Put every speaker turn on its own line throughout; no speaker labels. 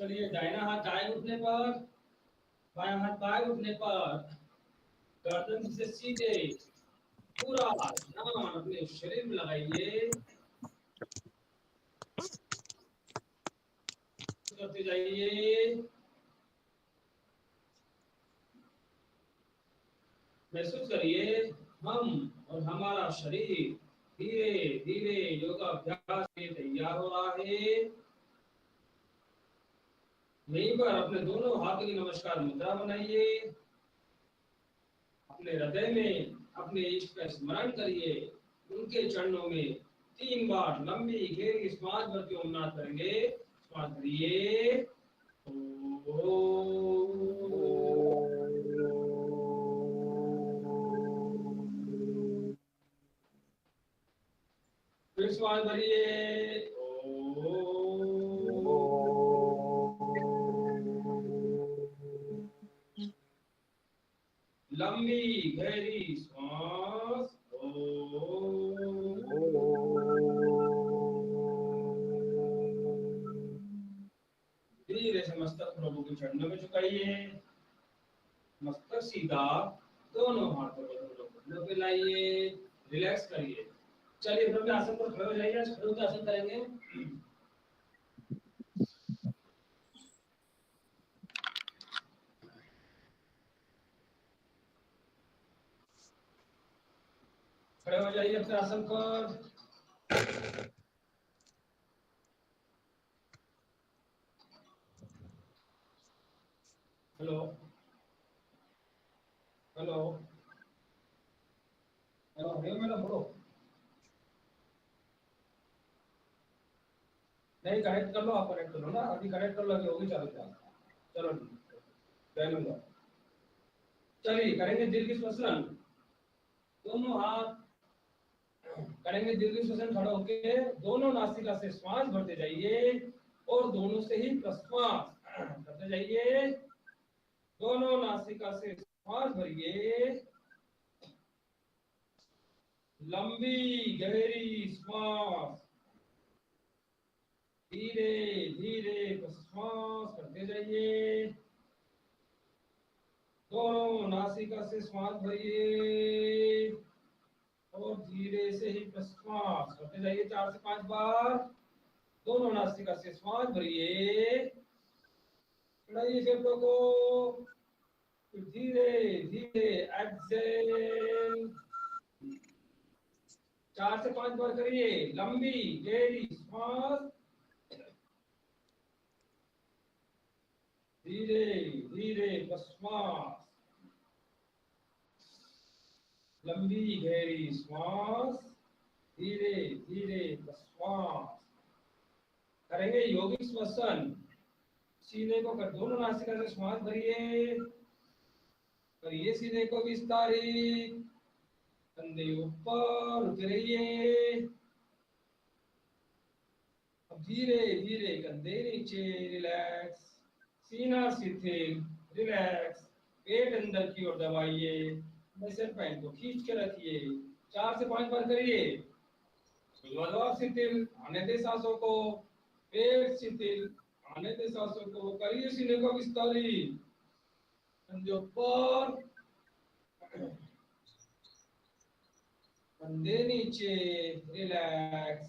चलिए, दाहिना हाथ दाएं घुटने पर, बायां हाथ बाएं घुटने पर, गर्दन से सीधे पूरा ध्यान अपने शरीर में लगाइए, करते जाइए। महसूस करिए हम और हमारा शरीर धीरे धीरे योगाभ्यास के लिए तैयार हो रहा है। यहीं पर अपने दोनों हाथों की नमस्कार मुद्रा बनाइए, अपने हृदय में अपने इष्ट का स्मरण करिए, उनके चरणों में 3 बार लंबी गहरी श्वास भर के ओम नाद करेंगे। श्वास भरिए, फिर श्वास भरिए, लंबी गहरी श्वास, धीरे से मस्तक प्रभु के चरणों में झुकाइए, मस्तक सीधा, दोनों हाथों को दोनों घुटनों पे लाइए, रिलैक्स करिए। चलिए प्रभु आसन पर खड़े हो जाइए, खड़े होकर आसन करेंगे। खड़े हो जाइए अपने आसन पर। Hello hello hello, Hariom madam, बोलो। नहीं, कनेक्ट कर लो, आप कनेक्ट कर लो ना, अभी कनेक्ट कर लो, अभी होगी चालू क्लास। चलो ठीक, चलिए करेंगे दीर्घ श्वसन। दोनों हाथ करेंगे दीर्घ श्वसन, खड़े होके दोनों नासिका से श्वास भरते जाइए और दोनों से ही प्रश्वास करते जाइए। दोनों नासिका से श्वास भरिए, लंबी गहरी श्वास, धीरे धीरे प्रश्वास करते जाइए। दोनों नासिका से श्वास भरिए और धीरे से ही प्रश्वास करते जाइए 4 से 5 बार। दोनों नासिका से श्वास भरिए, चढ़ाइए फेफड़ों को, फिर धीरे धीरे एक्सेल 4 से 5 बार करिए। लंबी गहरी श्वास, धीरे धीरे प्रश्वास, लंबी गहरी श्वास, धीरे धीरे प्रश्वास। करेंगे योगिक श्वसन। सीने को कर, दोनों नासिका से श्वास भरिए, करिए सीने को विस्तारित, कंधे ऊपर रुके रहिए। अब धीरे धीरे कंधे नीचे, रिलैक्स, सीना शिथिल, रिलैक्स, पेट अंदर की ओर दबाइए, मसल पैन को खींच के रखिए। 4 से 5 बार करिए। ऊर्ध्वाधर शिथिल, आने दे सांसों को, पेट शिथिल, आने दे सांसों को, करिए सीने को विस्तारित, कंधे ऊपर, कंधे नीचे, रिलैक्स,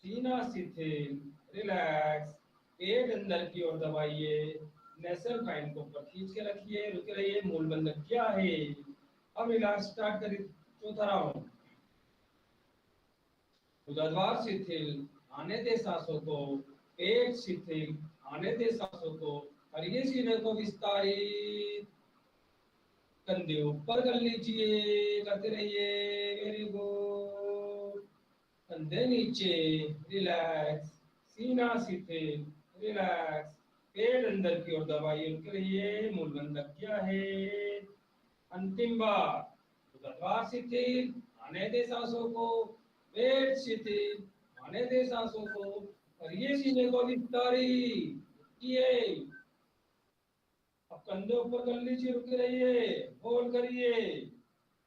सीना शिथिल, रिलैक्स, पेट अंदर की ओर दबाइए, नेसल फाइन को ऊपर खींच के रखिए, रुके रहिए, मूल बंधन क्या है। अब इलाज स्टार्ट करिए। चौथा राउंड, ऊर्ध्वाधर शिथिल, आने दे सांसों को, पेट शिथिल, आने दे सांसों को, करिए सीने को विस्तारित, कंधे ऊपर कर लीजिए, करते रहिए, वेरी गुड। कंधे नीचे, रिलैक्स, सीना शिथिल, रिलैक्स, पेट अंदर की ओर दबाइए, रुके रहिए, मूल बंधन क्या है। अंतिम बार, ऊर्ध्वाधर शिथिल, आने दे सांसों को, पेट शिथिल, आने दे सांसों को, करिए सीने को विस्तारित, किए। अब कंधे ऊपर कर लीजिए, रुके रहिए, होल्ड करिए,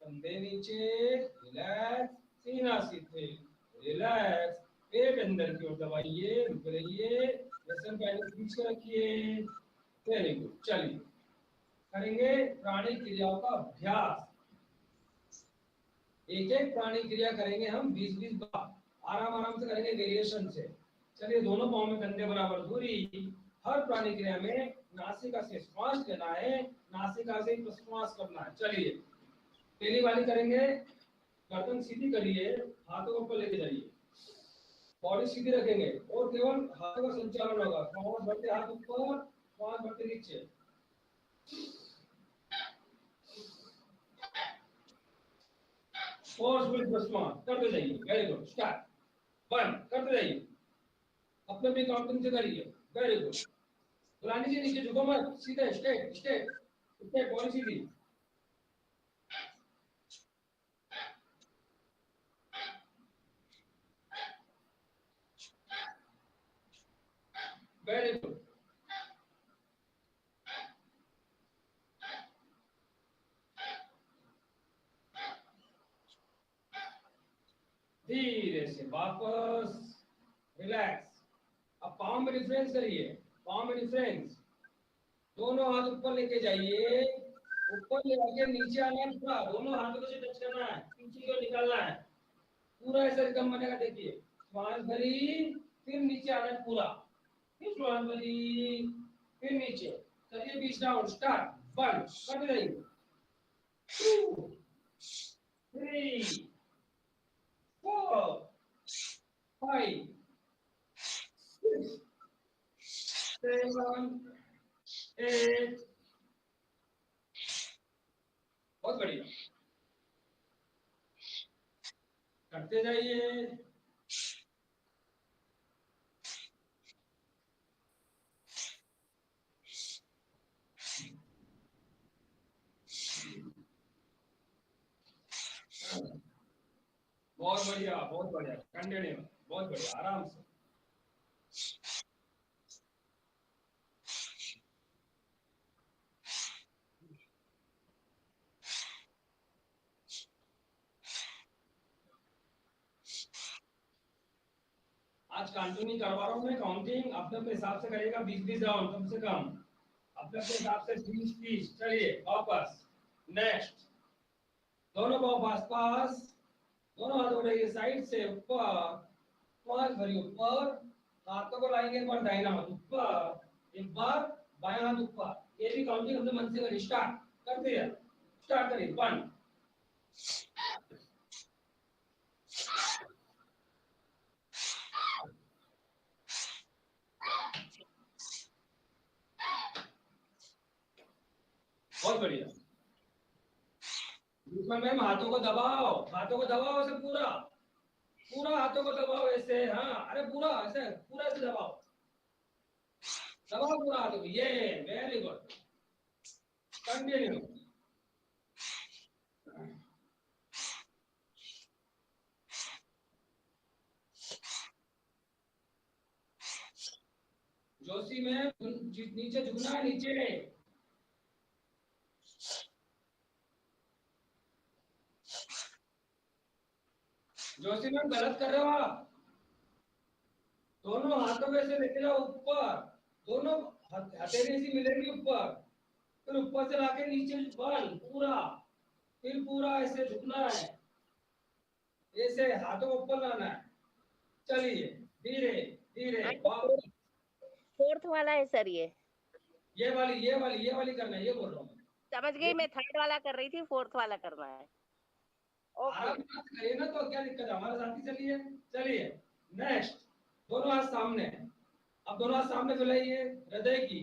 कंधे नीचे, रिलैक्स, सीना शिथिल, रिलैक्स, पेट अंदर की ओर दबाइए, रुके रहिए, लेसन पहले खींच के रखिए। Very good. चलिए करेंगे प्राणी क्रियाओं का अभ्यास। एक एक प्राणी क्रिया करेंगे हम 20-20 बार, आराम आराम से करेंगे वेरिएशन से। चलिए दोनों पाँव में कंधे बराबर दूरी। हर प्राणी क्रिया में नासिका से श्वास लेना है, नासिका से प्रश्वास करना है। चलिए पहली वाली करेंगे। गर्दन सीधी करिए, हाथों को ऊपर लेके जाइए, बॉडी सीधी रखेंगे और केवल हाथों का संचालन होगा। श्वास भरते हाथ ऊपर, श्वास भरते नीचे। फोर्सफुल प्रश्वास करते जाइए। Very good. स्टार्ट। 1 करते जाइए, अपने भी काउंटिंग से करिए। Very good. बुलानी जी नीचे झुको मत, सीधे स्ट्रेट स्ट्रेट स्ट्रेट, बॉडी सीधी। Very good. धीरे से वापस रिलैक्स। अब पाँव में डिफरेंस करिए, पाँव में डिफरेंस। दोनों हाथ ऊपर लेके जाइए, ऊपर ले आके नीचे आना है पूरा, दोनों हाथों से टच करना है, पीछे को निकालना है पूरा, ऐसा रिदम बनेगा। देखिए श्वास भरी, फिर नीचे आना है पूरा, फिर श्वास भरी, फिर नीचे। करिए 20 राउंड। स्टार्ट। 1 कर रही, 2 3 4 5 6 7 8। बहुत बढ़िया, करते जाइए। बहुत बढ़िया, बहुत बढ़िया, कंटिन्यू। बहुत बढ़िया, आराम से। आज कंटिन्यू करवा रहा हूँ मैं काउंटिंग, अपने अपने हिसाब से करेगा 20-20 राउंड कम से कम, अपने अपने हिसाब से 20-20। चलिए वापस। नेक्स्ट। दोनों पाँव पास पास, दोनों हाथ उठाइए साइड से ऊपर, श्वास भरिए ऊपर, हाथों को लाएंगे एक बार दाहिना हाथ ऊपर, एक बार बायां हाथ ऊपर। ये भी काउंटिंग अपने मन से करिए। स्टार्ट करते हैं, स्टार्ट करिए। 1 बहुत बढ़िया। दूसरा मैम हाथों को दबाओ, हाथों को दबाओ ऐसे पूरा, पूरा हाथों को दबाओ ऐसे। हाँ अरे पूरा ऐसे, पूरा ऐसे दबाओ, दबाओ पूरा हाथों को। ये वेरी गुड। कंटिन्यू। जोशी में नीचे झुकना है, नीचे। जोशी में गलत कर रहे हो आप। दोनों हाथों में से लेके जाओ ऊपर, दोनों हथेली से मिलेंगी ऊपर, फिर ऊपर से लाके नीचे बल पूरा, फिर पूरा ऐसे झुकना है, ऐसे हाथों को ऊपर लाना है। चलिए धीरे धीरे वापस।
फोर्थ वाला है सर ये
ये वाली करना है, ये बोल रहा हूँ।
समझ गई, मैं थर्ड वाला कर रही थी, फोर्थ वाला करना है। ओके।
आराम से करिए ना, तो क्या दिक्कत है, हमारे साथ ही चलिए। चलिए नेक्स्ट। दोनों हाथ सामने, अब दोनों हाथ सामने फैलाइए, हृदय की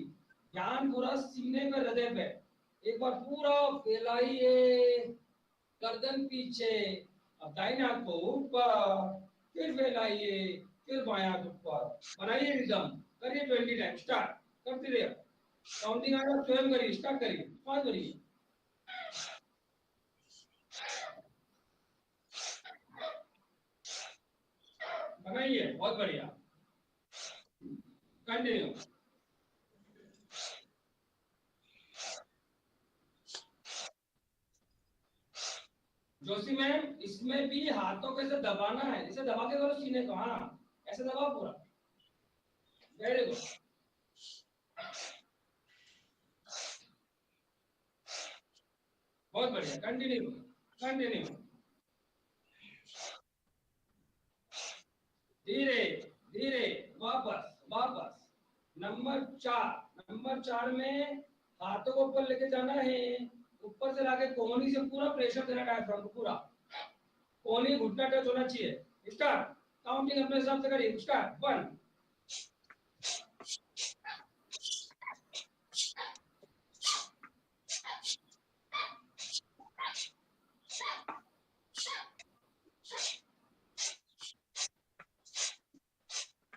ध्यान पूरा सीने पे, हृदय पे। एक बार पूरा फैलाइए, गर्दन पीछे। अब दाहिने हाथ को ऊपर, फिर फैलाइए, फिर बाएं हाथ ऊपर। बनाइए रिदम, करिए 20 टाइम। स्टार्ट करते रहिए, काउंटिंग आएगा स्वयं करिए। स्टार्ट करिए, पाँच करिए। बनाइए, बहुत बढ़िया। कंटिन्यू। जोशी मैम इसमें भी हाथों को ऐसे दबाना है, इसे दबा के करो सीने को। हाँ ऐसे दबाओ पूरा। Very good. बहुत बढ़िया, कंटिन्यू कंटिन्यू, धीरे धीरे, वापस वापस। नंबर 4 में हाथों को ऊपर लेके जाना है, ऊपर से लाके कोहनी से पूरा प्रेशर देना डायफ्राम को, पूरा कोहनी घुटना टच होना चाहिए। स्टार्ट, काउंटिंग अपने हिसाब से करिए। स्टार्ट, 1,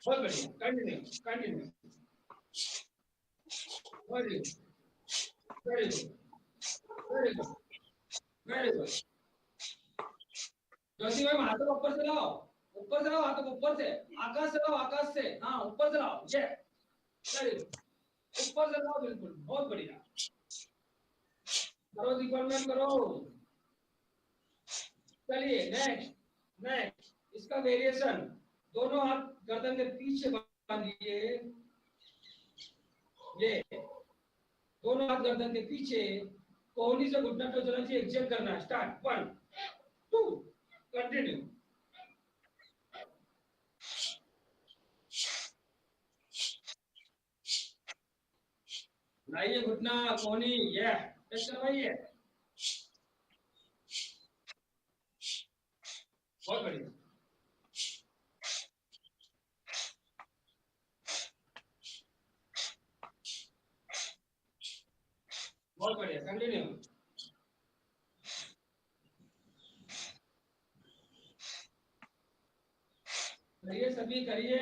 बहुत बढ़िया, continue continue, very good very good very good very good. Jyoti ma'am, हाथों को ऊपर से लाओ, ऊपर से लाओ, हाथों को ऊपर से, आकाश से लाओ, आकाश से, हाँ ऊपर से लाओ, ये वेरी गुड, ऊपर से लाओ, बिल्कुल बहुत बढ़िया। करो दीपन मैम, करो। चलिए नेक्स्ट नेक्स्ट, इसका वेरिएशन, दोनों हाथ गर्दन के पीछे बांधिए, ये दोनों हाथ गर्दन के पीछे, कोहनी से घुटना टच होना चाहिए, एक्सेल करना है। स्टार्ट, 1 2, कंटिन्यू, लाइए घुटना कोहनी, ये टच करवाइए, बहुत बढ़िया, बहुत बढ़िया, कंटिन्यू, करिए सभी, करिए।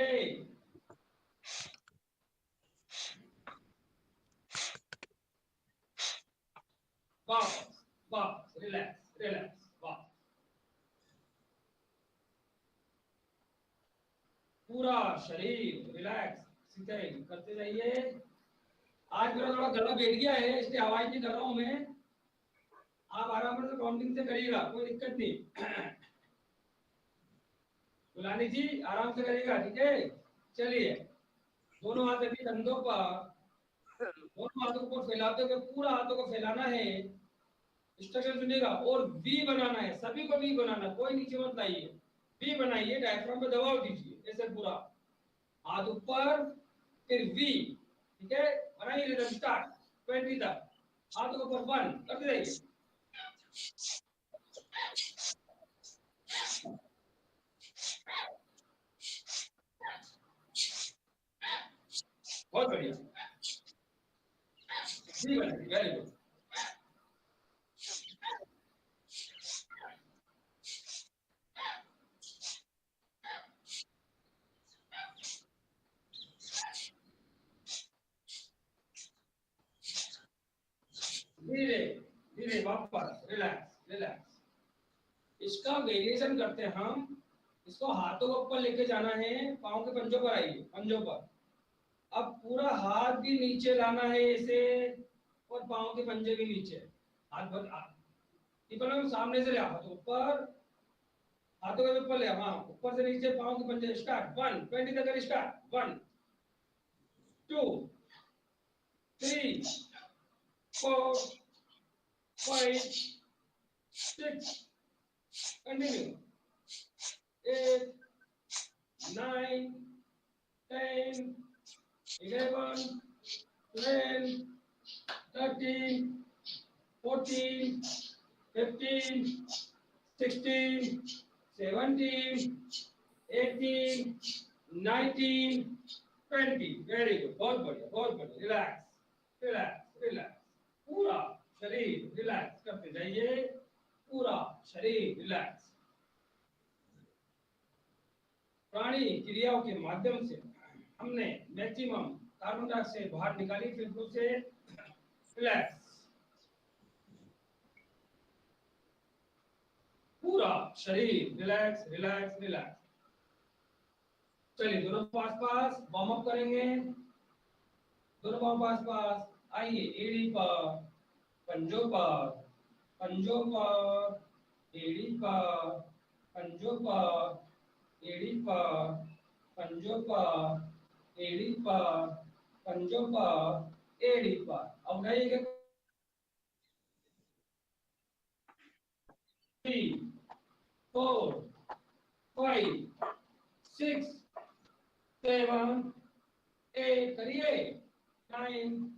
वापस वापस, रिलैक्स रिलैक्स, वापस, पूरा शरीर रिलैक्स, सीधे करते जाइए। आज मेरा थोड़ा गला बैठ गया है, इसलिए आवाज नहीं कर रहा हूं मैं, आप आराम से काउंटिंग से करिएगा, कोई दिक्कत नहीं। गुलानी जी आराम से करिएगा, ठीक है। चलिए, दोनों हाथ अभी कंधों पर, दोनों हाथों को फैलाते हुए पूरा हाथों को फैलाना है। इंस्ट्रक्शन सुनिएगा, और वी बनाना है, सभी को वी बनाना, कोई नीचे मत लाइए, वी बनाइए, डायफ्राम पे दबाव दीजिए, ऐसे पूरा हाथ ऊपर, फिर वी, ठीक है। बनाइए रिदम, स्टार्ट 20 तक, हाथों को ऊपर 1 करते जाइए, बहुत बढ़िया, वी बनाइए, वेरी गुड, धीरे धीरे, वापस, रिलैक्स रिलैक्स। इसका वेरिएशन करते हैं हम, इसको हाथों को ऊपर लेके जाना है, पाँव के पंजों पर आइए, पंजों पर, अब पूरा हाथ भी नीचे लाना है ऐसे, और पाँव के पंजे भी नीचे, हाथ भर हम सामने से ले, हाथ ऊपर, हाथों के ऊपर ले, हाँ ऊपर से नीचे, पाँव के पंजे। स्टार्ट, 1 20 तक, स्टार्ट, 1 2 3 4 5 6, कंटिन्यू, 8 9 10 11 12 13 14 15 16 17 18 19 20, वेरी गुड, बहुत बढ़िया बहुत बढ़िया, रिलैक्स रिलैक्स रिलैक्स, पूरा शरीर रिलैक्स करते जाइए, पूरा शरीर रिलैक्स। प्राणी क्रियाओं के माध्यम से हमने मैक्सिमम कार्बन डाइऑक्साइड बाहर निकाली फेफड़ों से, रिलैक्स, पूरा शरीर रिलैक्स रिलैक्स रिलैक्स। चलिए, दोनों पास पास वार्म अप करेंगे, दोनों पाँव पास पास आइए, एड़ी पर, पंजों पर, पंजों पर, एड़ी पर, पंजों पर, एड़ी पर, पंजों पर, एड़ी पर, पंजों पर, एड़ी पर। अब उठाइएगा 3, 4, 5, 6, 7, 8, करिए 9,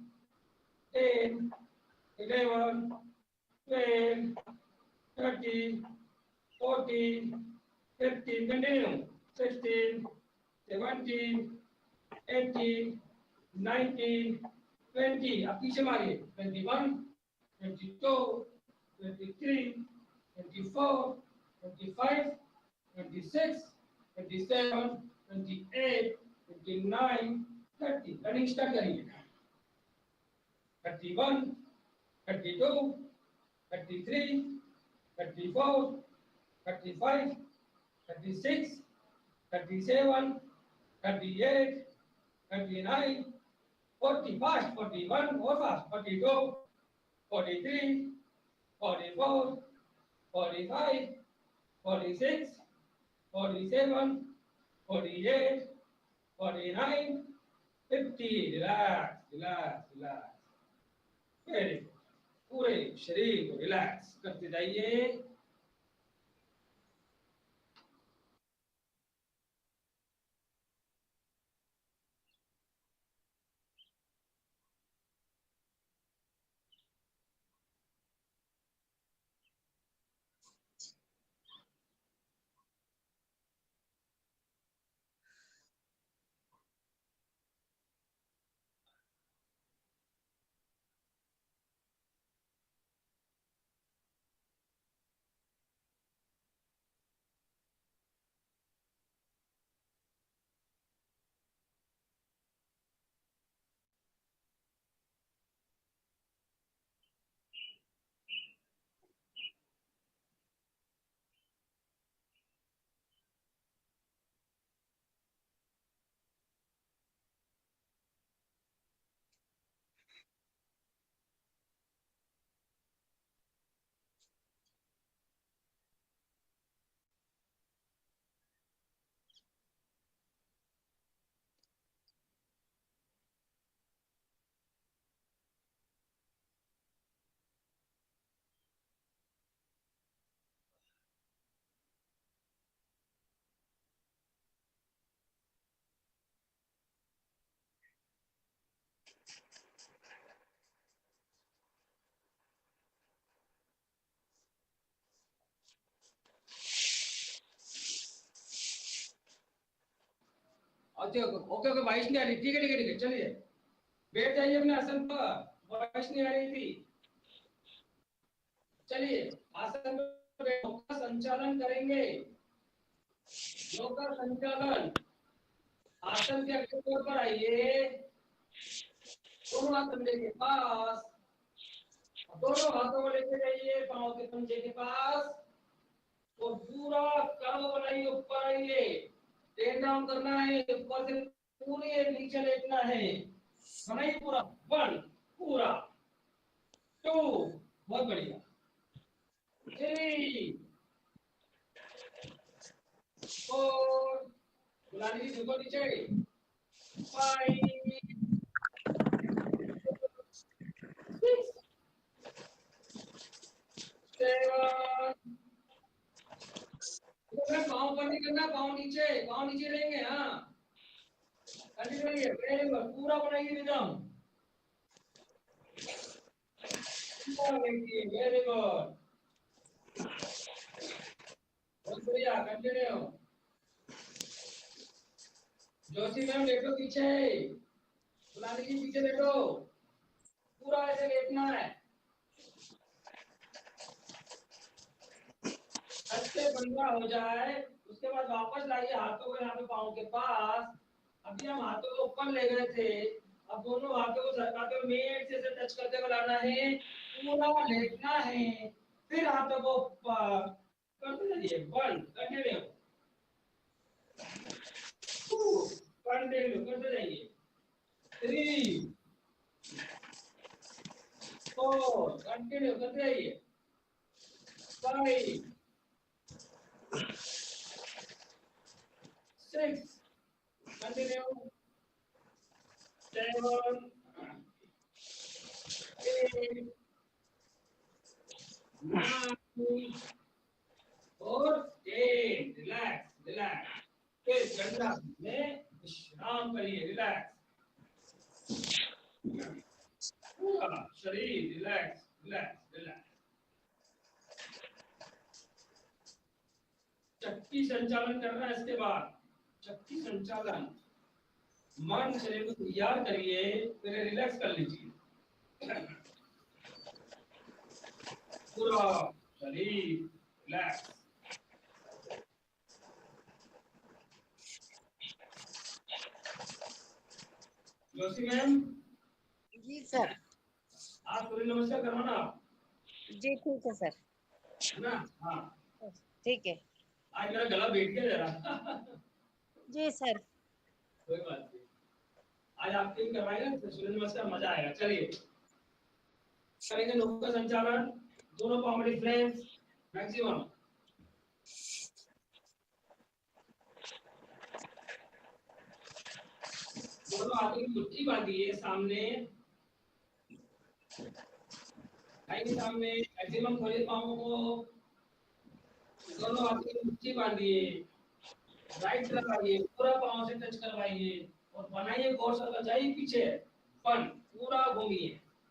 10, 11, 12, 13, 14, 15, continue, 16, 17, 18, 19, 20, अब पीछे मारिए 21, 22, 23, 24, 25, 26, 27, 28, 29, 30, रनिंग स्टार्ट करिए 31, 32, 33, 34, 35, 36, 37, 38, 39, 40, fast, 41, more fast, 42, 43, 44, 45, 46, 47, 48, 49, 50, relax, relax, relax. Very good. पूरे शरीर को रिलैक्स करते जाइए। ओके ओके ओके, वॉइस नहीं आ रही, ठीक है ठीक है ठीक है, चलिए बैठ जाइए अपने आसन पर, वॉइस नहीं आ रही थी। चलिए आसन पर योग का संचालन करेंगे। योग का संचालन, आसन के अगले फ्लोर पर आइए, दोनों हाथ कंधे के पास, दोनों हाथों को लेके जाइए पांव के पंजे के पास और पूरा कर्व बनाइए, ऊपर आइए, टेन डाउन करना है, ऊपर से पूरी नीचे लेटना है, बनाइए पूरा, 1, पूरा 2, बहुत बढ़िया, 3, 4, बुलाने की झुको नीचे, 5, 6, 7, पाँव पर नहीं करना, पाँव नीचे रहेंगे, हाँ कंटिन्यू करिए, वेरी गुड, पूरा बनाइए रिदम, वेरी गुड, बहुत बढ़िया, कंटिन्यू। जोशी मैम लेटो पीछे, बुलाने की पीछे लेटो, पूरा ऐसे लेटना है, अच्छे बंधा हो जाए उसके बाद वापस लाइए हाथों को यहाँ पे पाँव के पास। अभी हम हाथों को ऊपर ले गए थे, अब दोनों हाथों को सरकाते हुए मेड से टच करते हुए लाना है, पूरा लेटना है, फिर हाथों को ऊपर करते जाइए, 1, कंटिन्यू, 2, कंटिन्यू करते जाइए, 3, 4, कंटिन्यू करते जाइए, 5, 6, continue, 7, 8, 9, और रिलैक्स रिलैक्स। फिर दंडासन में विश्राम करिए, रिलैक्स, पूरा शरीर रिलैक्स रिलैक्स रिलैक्स। चक्की संचालन करना है इसके बाद, चक्की संचालन। मन शरीर को तैयार करिए, फिर रिलैक्स कर लीजिए, पूरा शरीर रिलैक्स। जोशी मैम
जी सर।
आप सूर्य नमस्कार करवाना आप।
जी ठीक है सर।
है ना? हाँ
ठीक है।
आज मेरा गला बैठ गया जरा।
जी सर।
कोई बात नहीं, आज आपके भी करवाएंगे तो सूर्य नमस्कार, मजा आएगा। चलिए करेंगे नौका संचालन, दोनों पाँव में डिफरेंस मैक्सिमम। दोनों हाथों की मुट्ठी बांधिए सामने, सामने मैक्सिमम खोलिए पाँवों को, दोनों हाथों की मुट्ठी बांधिए, राइट लगाइए, पूरा पाँव से टच करवाइए और बनाइए गौर सर्कल, जाइए पीछे, वन, पूरा घूमिए,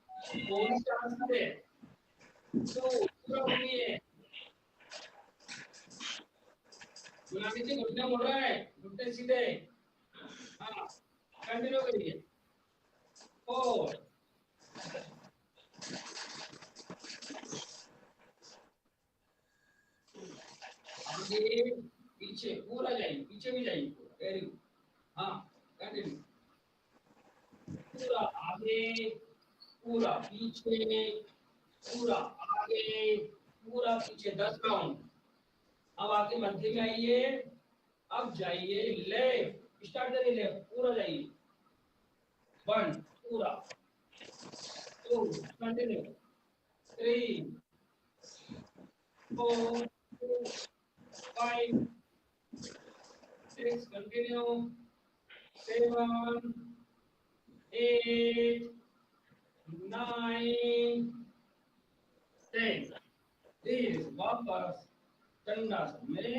गोल चांस करें, टू, पूरा घूमिए, गुलाबी से घुटने मुड़ रहा है, घुटने सीधे, हाँ कंटिन्यू करिए, फोर, आगे पीछे पूरा जाइए, पीछे भी जाइए पूरा, वेरी गुड, हाँ कंटिन्यू, पूरा आगे, पूरा पीछे, पूरा आगे, पूरा पीछे, 10 राउंड। अब आके मध्य में आइए, अब जाइए लेफ्ट, स्टार्ट करिए लेफ्ट, पूरा जाइए, 1 पूरा, 2 कंटिन्यू, 3 4 5 6 कंटिन्यू, 7 8 9 10। प्लीज वापस दंडासन में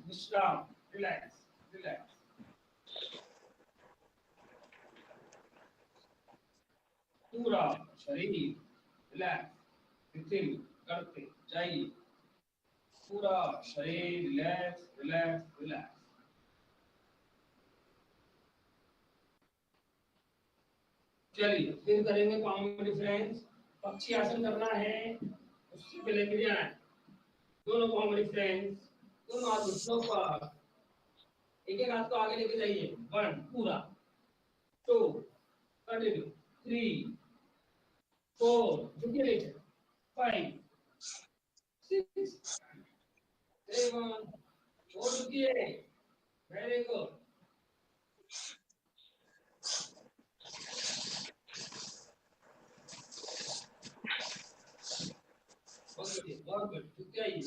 विश्राम, रिलैक्स रिलैक्स, पूरा शरीर रिलैक्स, स्थिर करते जाइए, पूरा शरीर रिलैक्स रिलैक्स रिलैक्स। चलिए फिर करेंगे पाँव में डिफरेंस, पक्षी आसन करना है, उससे पहले क्रिया है, दोनों पाँव में डिफरेंस, दोनों हाथ घुटनों पर, एक एक हाथ को आगे लेके जाइए, 1 पूरा, 2 कंटिन्यू, 3 4 झुकिए नीचे, 5 6 7 और झुकिए, वेरी गुड, बहुत गुड, झुक जाइए,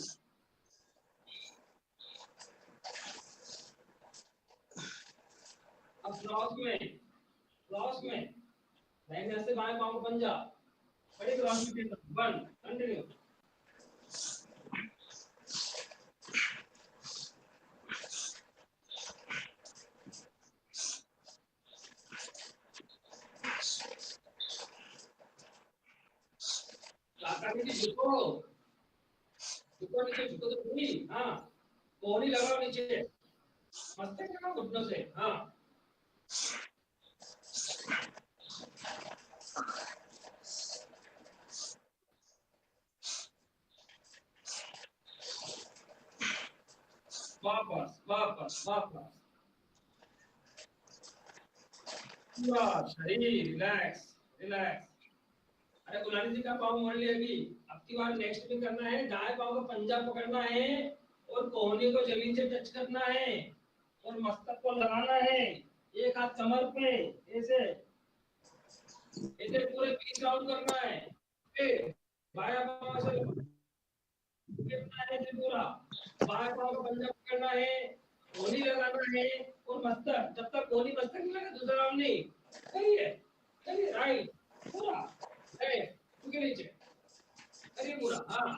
अब क्रॉस में दाहिने से बाएं पांव को पंजा, बड़े क्रॉस में 1 कंटिन्यू, झुको झुको नीचे, झुको तो पूरी, हाँ कोहनी लगाओ नीचे, मस्तक लगाओ घुटनों से, हाँ वापस वापस वापस, पूरा शरीर रिलैक्स रिलैक्स। अरे गुलानी जी का पाँव मोड़ लिया अभी, अब की बार नेक्स्ट में करना है, दाएं पाँव का पंजा पकड़ना है और कोहनी को जमीन से टच करना है और मस्तक को लगाना है, एक हाथ कमर पे, ऐसे ऐसे पूरे 20 राउंड करना है, फिर बायां पाँव से पकड़ना है, पूरा बाएं पाँव का पंजा पकड़ना है, कोहनी लगाना है और मस्तक, जब तक कोहनी मस्तक नहीं लगा दूसरा राउंड नहीं, करिए करिए, राइट पूरा, लेफ्ट नीचे करिए पूरा, हाँ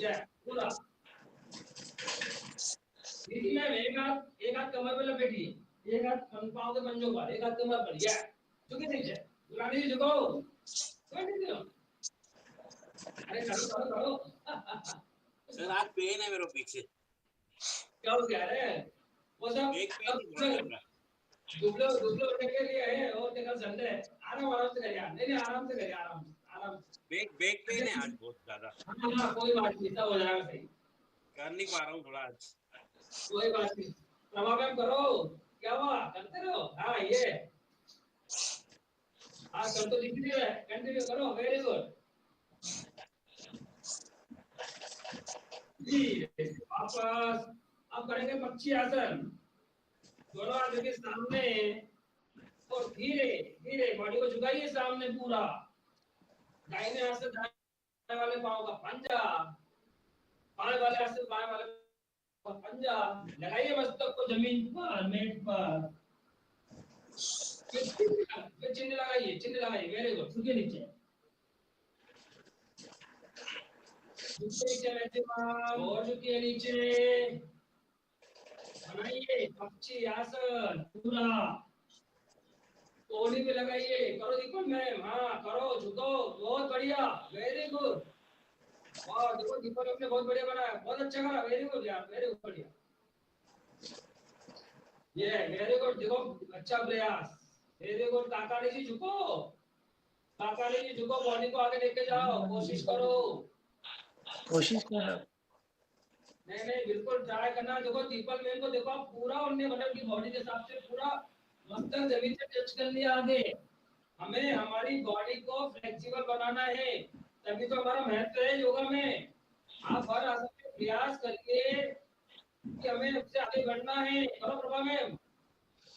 ये पूरा दीदी मैम एक हाथ कमर पे लपेटिए, एक हाथ पाँव के पंजों पर, एक हाथ कमर पर, ये झुके नीचे, दुलानी जी झुको, कंटिन्यू, अरे करो करो करो।
सर आज पेन है मेरे पीछे,
क्या हो गया रे? वो सब
एक पेन ही बहुत लग रहा है।
दुबले दुबले होने के लिए है, और क्या कल संडे है, आराम आराम से करिए, नहीं नहीं आराम से करिए, आराम आराम
बैक पेन है आज बहुत ज्यादा,
हाँ हाँ कोई बात नहीं, सब हो जाएगा सही,
कर नहीं पा रहा हूँ थोड़ा आज।
कोई बात नहीं, रमा मैम करो, क्या हुआ, करते रहो, हाँ ये, हाँ कर तो दिख रही है, कंटिन्यू करो, वेरी गुड जी। वापस अब करेंगे पक्षी आसन, दोनों हाथ के सामने, और धीरे धीरे बॉडी को झुकाइए सामने पूरा, दाहिने हाथ से दाएं वाले पांव का पंजा, बाएं वाले हाथ से बाएं वाले का पंजा, लगाइए मस्तक को जमीन पर, मेट पर, फिर चिन्ह लगाइए, वेरी गुड, झुके नीचे, झुके नीचे बैठे और झुके नीचे, बनाइए पक्षी आसन पूरा, कोहनी पे लगाइए, करो दीपक मैम, हाँ करो, झुको, बहुत बढ़िया, वेरी गुड, वाह देखो दीपक आपने बहुत बढ़िया बनाया, बहुत अच्छा करा, वेरी गुड यार, वेरी गुड, बढ़िया, ये वेरी गुड, देखो अच्छा प्रयास, वेरी गुड, काकानी जी झुको, काकानी जी झुको, बॉडी को आगे लेके जाओ, कोशिश करो,
कोशिश कर रहा हूं।
नहीं नहीं बिल्कुल ट्राई करना, देखो दीपक मैम को देखो, आप पूरा उनने मतलब की बॉडी के हिसाब से पूरा मस्तक जमीन से टच कर लिया आगे, हमें हमारी बॉडी को फ्लेक्सिबल बनाना है, तभी तो हमारा महत्व है योगा में, आप हर आसन में प्रयास करिए कि हमें उससे आगे बढ़ना है, करो प्रभा मैम,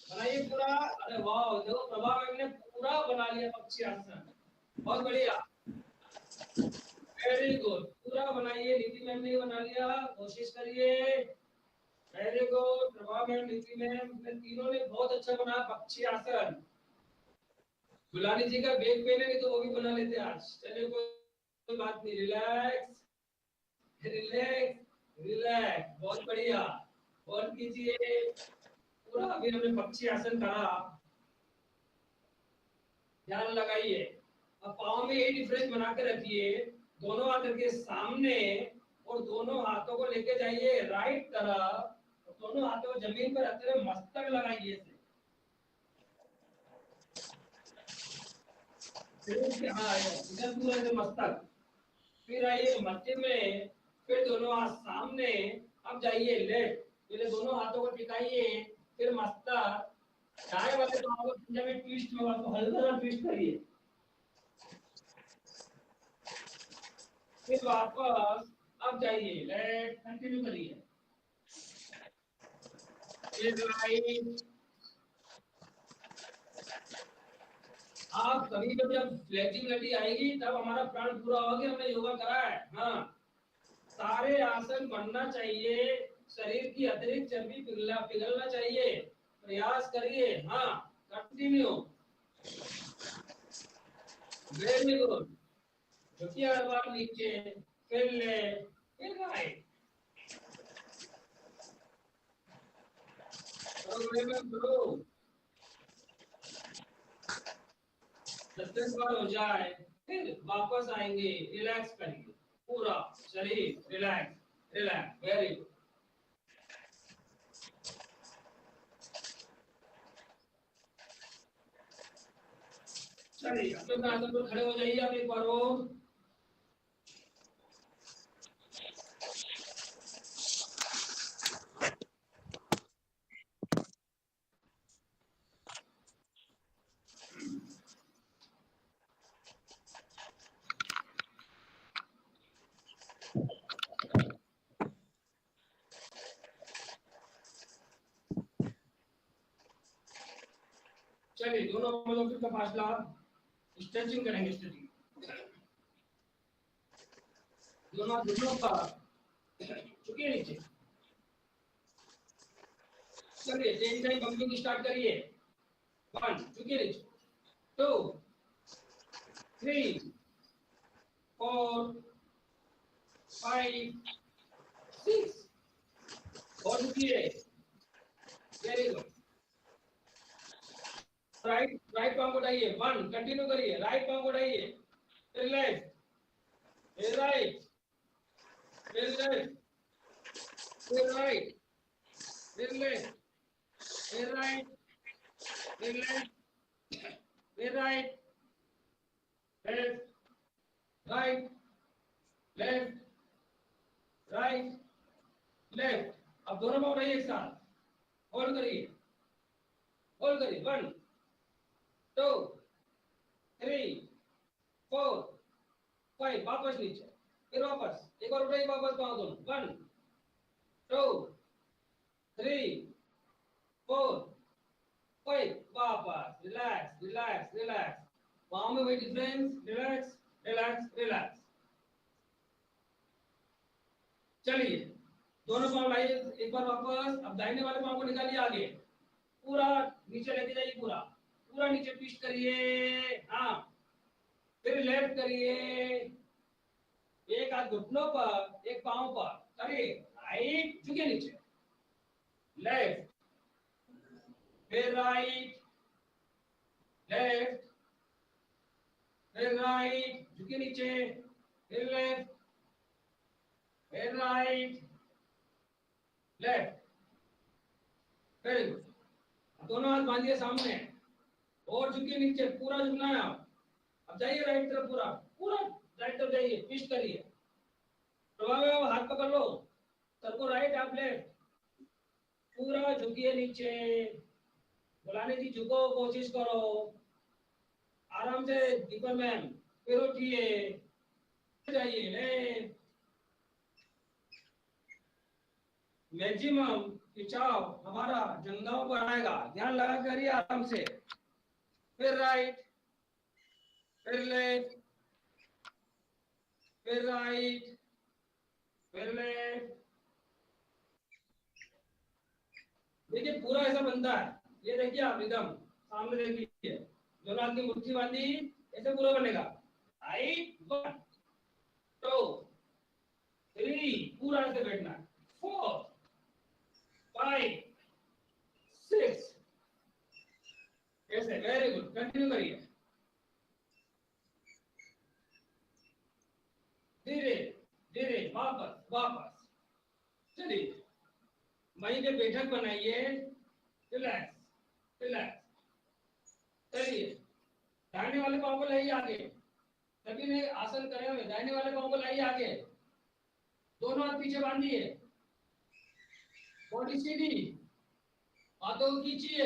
बनाइए पूरा, अरे वाह देखो प्रभा मैम ने पूरा बना लिया पक्षी आसन, बहुत बढ़िया, वेरी गुड, पूरा बनाइए, नीति मैम ने बना लिया, कोशिश करिए, वेरी गुड, प्रभा मैम, नीति मैम ने तीनों ने बहुत अच्छा बनाया पक्षी आसन, गुलानी जी का बैक पेन है नहीं तो वो भी बना लेते आज, चलिए कोई बात नहीं, रिलैक्स रिलैक्स रिलैक्स, बहुत बढ़िया, और कीजिए पूरा, अभी हमने पक्षी आसन करा, ध्यान लगाइए, अब पाँव में ये डिफरेंस बना के रखिए, दोनों हाथ के सामने, और दोनों हाथों को लेके जाइए राइट तरफ, और दोनों हाथों को जमीन पर रखते हुए मस्तक लगाइए इसे, हाँ इधर पूरा इधर मस्तक, फिर आइए मध्य में, फिर दोनों हाथ सामने, अब जाइए लेफ्ट, पहले दोनों हाथों को टिकाइए, फिर मस्तक, दाएं वाले पाँव को पंजा में ट्विस्ट में आपको हल्का सा ट्विस्ट करिए, फिर वापस अब जाइए लेफ्ट, कंटिन्यू करिए, फिर राइट, आप कभी कभी जब फ्लेक्सिबिलिटी आएगी तब हमारा प्राण पूरा हो गया, हमने योगा करा है, हाँ सारे आसन बनना चाहिए, शरीर की अतिरिक्त चर्बी पिघलना चाहिए, प्रयास करिए, हाँ कंटिन्यू, वेरी गुड, झुकिए हर बार नीचे, फिर ले, फिर राइट, करो 10 बार हो जाए, फिर वापस आएंगे, रिलैक्स करिए पूरा शरीर, रिलैक्स रिलैक्स, वेरी गुड, चलिए अपने आसन पर खड़े हो जाइए आप एक बार और, चलिए दोनों मदों का फासला, स्ट्रेचिंग करेंगे, स्ट्रेचिंग, दोनों का झुकिए नीचे, चलिए 10 टाइम बम्पिंग स्टार्ट करिए, 1 झुकिए नीचे, 2 3 4 5 6 और रुकिए, वेरी गुड। राइट राइट पांव को उठाइए, 1 कंटिन्यू करिए, राइट पांव को उठाइए, फिर लेफ्ट, फिर राइट, फिर लेफ्ट, फिर राइट, फिर लेफ्ट, फिर राइट, फिर लेफ्ट, फिर right, left, right, left, right, left. अब दोनों पांव उठाइए एक साथ, होल्ड करिए, होल्ड करिए, 1 2 3 4 5, वापस नीचे, फिर वापस, एक बार उठाइए वापस पांव दोनों, 1 2 3 4 5, वापस, रिलैक्स रिलैक्स रिलैक्स, पांव में कोई डिफरेंस, रिलैक्स रिलैक्स रिलैक्स। चलिए दोनों पांव लाइए एक बार वापस, अब दाहिने वाले पांव को निकालिए आगे, पूरा नीचे लेके जाइए, पूरा पूरा नीचे ट्विस्ट करिए, हाँ, फिर लेफ्ट करिए, एक हाथ घुटनों पर, एक पांव पर करिए, राइट, झुके नीचे, लेफ्ट, फिर राइट, लेफ्ट, फिर राइट, झुके नीचे, फिर लेफ्ट, फिर राइट, लेफ्ट, वेरी गुड। दोनों हाथ बांधिए सामने और झुकिए नीचे, पूरा झुकना है आप। अब जाइए राइट तरफ, पूरा पूरा राइट तरफ जाइए, ट्विस्ट करिए, प्रभाव में हाथ पकड़ लो, सर को राइट आप लेफ्ट, पूरा झुकिए नीचे, बुलाने की झुको, कोशिश करो आराम से, दीपक मैम, फिर उठिए, जाइए लेफ्ट, मैक्सिमम खिंचाव हमारा जंघाओं पर आएगा, ध्यान लगा करिए आराम से, फिर राइट, फिर लेफ्ट, फिर राइट, फिर लेफ्ट। देखिए पूरा ऐसा बनता है, ये देखिए आप रिदम सामने देखिए, दोनों हाथ की मुट्ठी बांधी, ऐसे पूरा बनेगा, राइट, 1 2 3, पूरा ऐसे बैठना है, 4 5 6, ऐसे, वेरी गुड, कंटिन्यू करिए, धीरे धीरे, वापस वापस, चलिए वहीं पे बैठक बनाइए, रिलैक्स रिलैक्स, चलिए दाहिने वाले पांव को लाइए आगे, सभी ने आसन करे हुए, दाहिने वाले पांव को लाइए आगे, दोनों हाथ पीछे बांधिए, बॉडी सीधी, हाथों को खींचिए,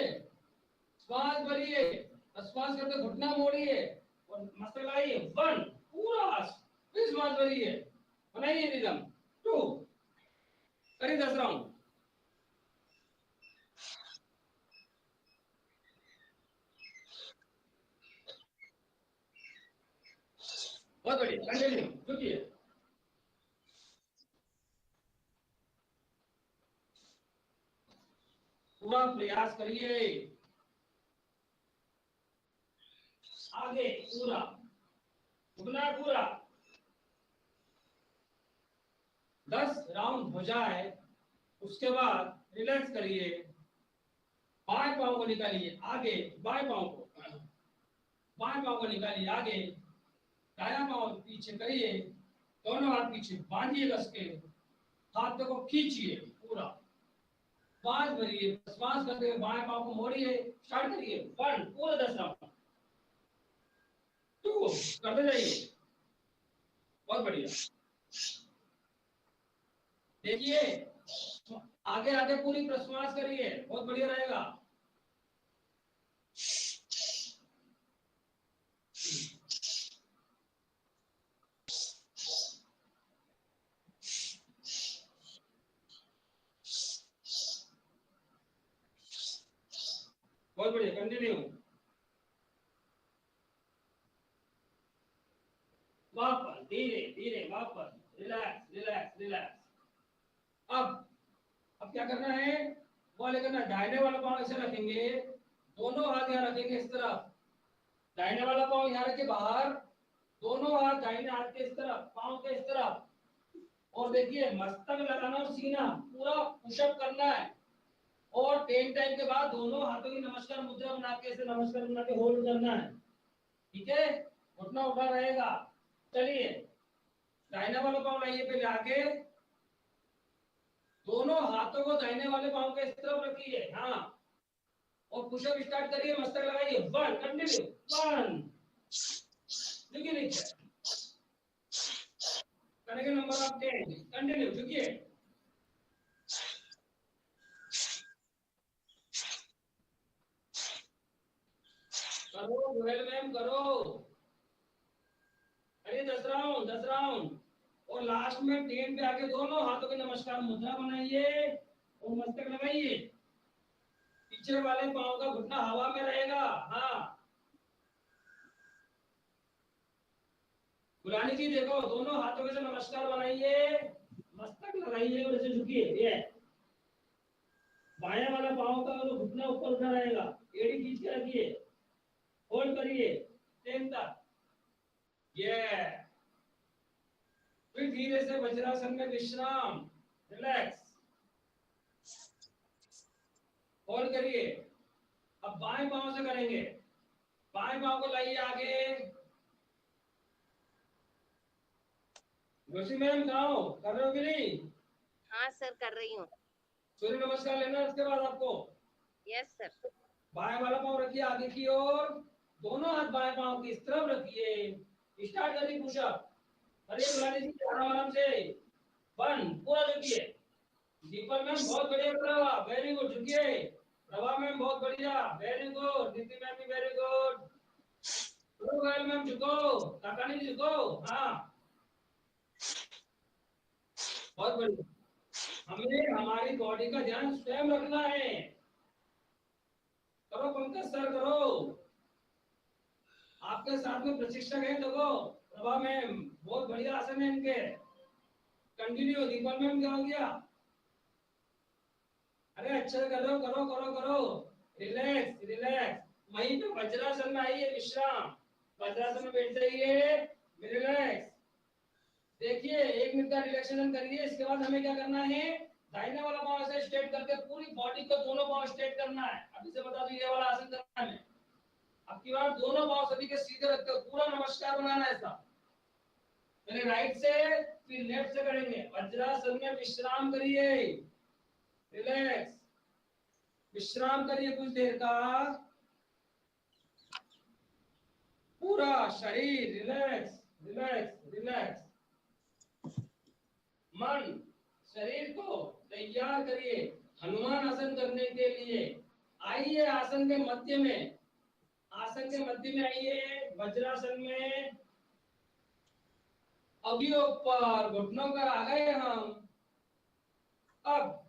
श्वास भरिए, श्वास करके घुटना मोड़िए और मसल आइए, 1 पूरा, फिर श्वास भरिए, बनाइए रिदम, 2 करिए 10 राउंड, बहुत बढ़िया, कंटिन्यू, रुकिए, पूरा प्रयास करिए, आगे पूरा झुकना, पूरा 10 राउंड हो जाए, उसके बाद रिलैक्स करिए, बाएं पांव को निकालिए आगे, बाएं पांव को निकालिए आगे, दायां पांव पीछे करिए, दोनों हाथ पीछे बांधिए कस के, हाथों को खींचिए, पूरा श्वास भरिए, श्वास करते हुए बाएं पांव को मोड़िए, स्टार्ट करिए, 1 पूरा 10 राउंड, 2 करते जाइए, बहुत बढ़िया, देखिए आगे आगे पूरी प्रश्वास करिए, बहुत बढ़िया रहेगा, बहुत बढ़िया, कंटिन्यू, वापस धीरे धीरे, वापस, रिलैक्स रिलैक्स रिलैक्स। अब क्या करना है, वो करना है, दाहिने वाला पांव ऐसे रखेंगे, दोनों हाथ यहाँ रखेंगे इस तरफ, दाहिने वाला पांव यहाँ रखे बाहर, दोनों हाथ दाहिने हाथ के इस तरफ, पांव के इस तरफ, और देखिए मस्तक लगाना और सीना पूरा पुशअप करना है और 10 टाइम के बाद दोनों हाथों की नमस्कार मुद्रा बना के ऐसे नमस्कार बना के होल्ड करना है। ठीक है, घुटना उठा रहेगा। चलिए दाहिना वाला पाँव लाइए पहले आगे, दोनों हाथों को दाहिने वाले पाँव के इस तरफ रखिए। हाँ, और पुशअप स्टार्ट करिए, मस्तक लगाइए। 1 कंटिन्यू 1 झुकिए नीचे, करने के नंबर ऑफ 10 कंटिन्यू झुकिए। करो जोहेल मैम करो, अरे 10 राउंड और लास्ट में 10 पे आके दोनों हाथों के नमस्कार मुद्रा बनाइए और मस्तक लगाइए। पीछे वाले पांव का घुटना हवा में रहेगा। हाँ गुलानी जी देखो, दोनों हाथों के से नमस्कार बनाइए, मस्तक लगाइए और ऐसे झुकिए। ये बाएं वाला पांव का घुटना ऊपर उठा रहेगा, एड़ी खींच के रखिए, होल्ड करिए 10 तक। ये फिर धीरे से वज्रासन में विश्राम, रिलैक्स, होल्ड करिए। अब बाएं पांव से करेंगे, बाएं पांव को लाइए आगे। जोशी मैम कहाँ हो, कर रहे हो कि नहीं?
हाँ सर कर रही हूँ।
सूर्य नमस्कार लेना है उसके बाद आपको।
Yes sir.
बाएं वाला पांव रखिए आगे की ओर, दोनों हाथ बाएं पांव की इस तरफ रखिए। स्टार्ट करिए पुशअप। अरे बुला लीजिए आराम से। 1 पूरा झुकिए। दीपक मैम बहुत बढ़िया कर रहा है, वेरी गुड झुकिए। प्रभा मैम बहुत बढ़िया, वेरी गुड। नीति मैम भी वेरी गुड। रोहल मैम झुको, काकानी जी झुको। हाँ बहुत बढ़िया। हमें हमारी बॉडी का ध्यान स्वयं रखना है। करो पंकज सर करो, आपके साथ में प्रशिक्षक है। देखो प्रभा मैम बहुत बढ़िया आसन है इनके। कंटिन्यू। दीपक मैम क्या हो गया? अरे अच्छा कर रहे हो, करो करो करो। रिलैक्स रिलैक्स, वहीं पे वज्रासन में आइए, विश्राम। वज्रासन में बैठ जाइए, रिलैक्स। देखिए 1 मिनट का रिलैक्सेशन करिए। इसके बाद हमें क्या करना है, दाहिने वाला पांव ऐसे स्ट्रेट करके पूरी बॉडी को दोनों पांव स्ट्रेट करना है। अभी से बता दूं ये वाला आसन करना है। अब की बार दोनों पांव सभी के सीधे रखते हो, पूरा नमस्कार बनाना है ऐसा। पहले राइट से फिर लेफ्ट से करेंगे। वज्रासन में विश्राम करिए, रिलैक्स, विश्राम करिए कुछ देर का। पूरा शरीर रिलैक्स रिलैक्स रिलैक्स। मन शरीर को तैयार करिए हनुमान आसन करने के लिए। आइए आसन के मध्य में, आसन के मध्य में आइए वज्रासन में। अभी ऊपर घुटनों पर आ गए हम। अब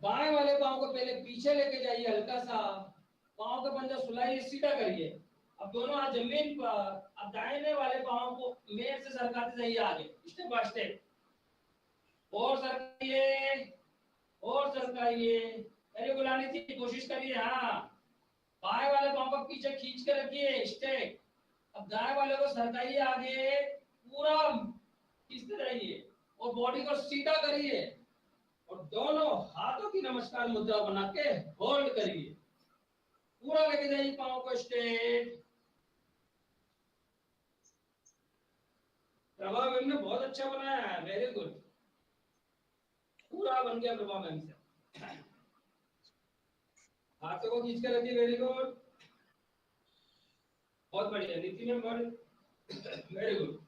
बाएं वाले पांव को पहले पीछे लेके जाइए, हल्का सा पांव का पंजा सुलाइए, सीधा करिए। अब दोनों हाथ जमीन पर। अब दाहिने वाले पांव को मेर से सरकाते जाइए आगे, स्टेप बाय स्टेप। और सरकाइए और सरकाइए। अरे बुलाने की कोशिश करिए। हाँ बाएं वाले पांव को पीछे खींच के रखिए, स्टेप। अब दाएं वाले को सरकाइए आगे, पूरा खींचते रहिए और बॉडी को सीधा करिए और दोनों हाथों की नमस्कार मुद्रा बना के होल्ड करिए। पूरा लेके जाइए पांव को स्ट्रेट। प्रभा मैम ने बहुत अच्छा बनाया है, वेरी गुड। पूरा बन गया प्रभा मैम से। हाथों को खींच के रखिए, वेरी गुड, बहुत बढ़िया। नीति मैम वेरी गुड।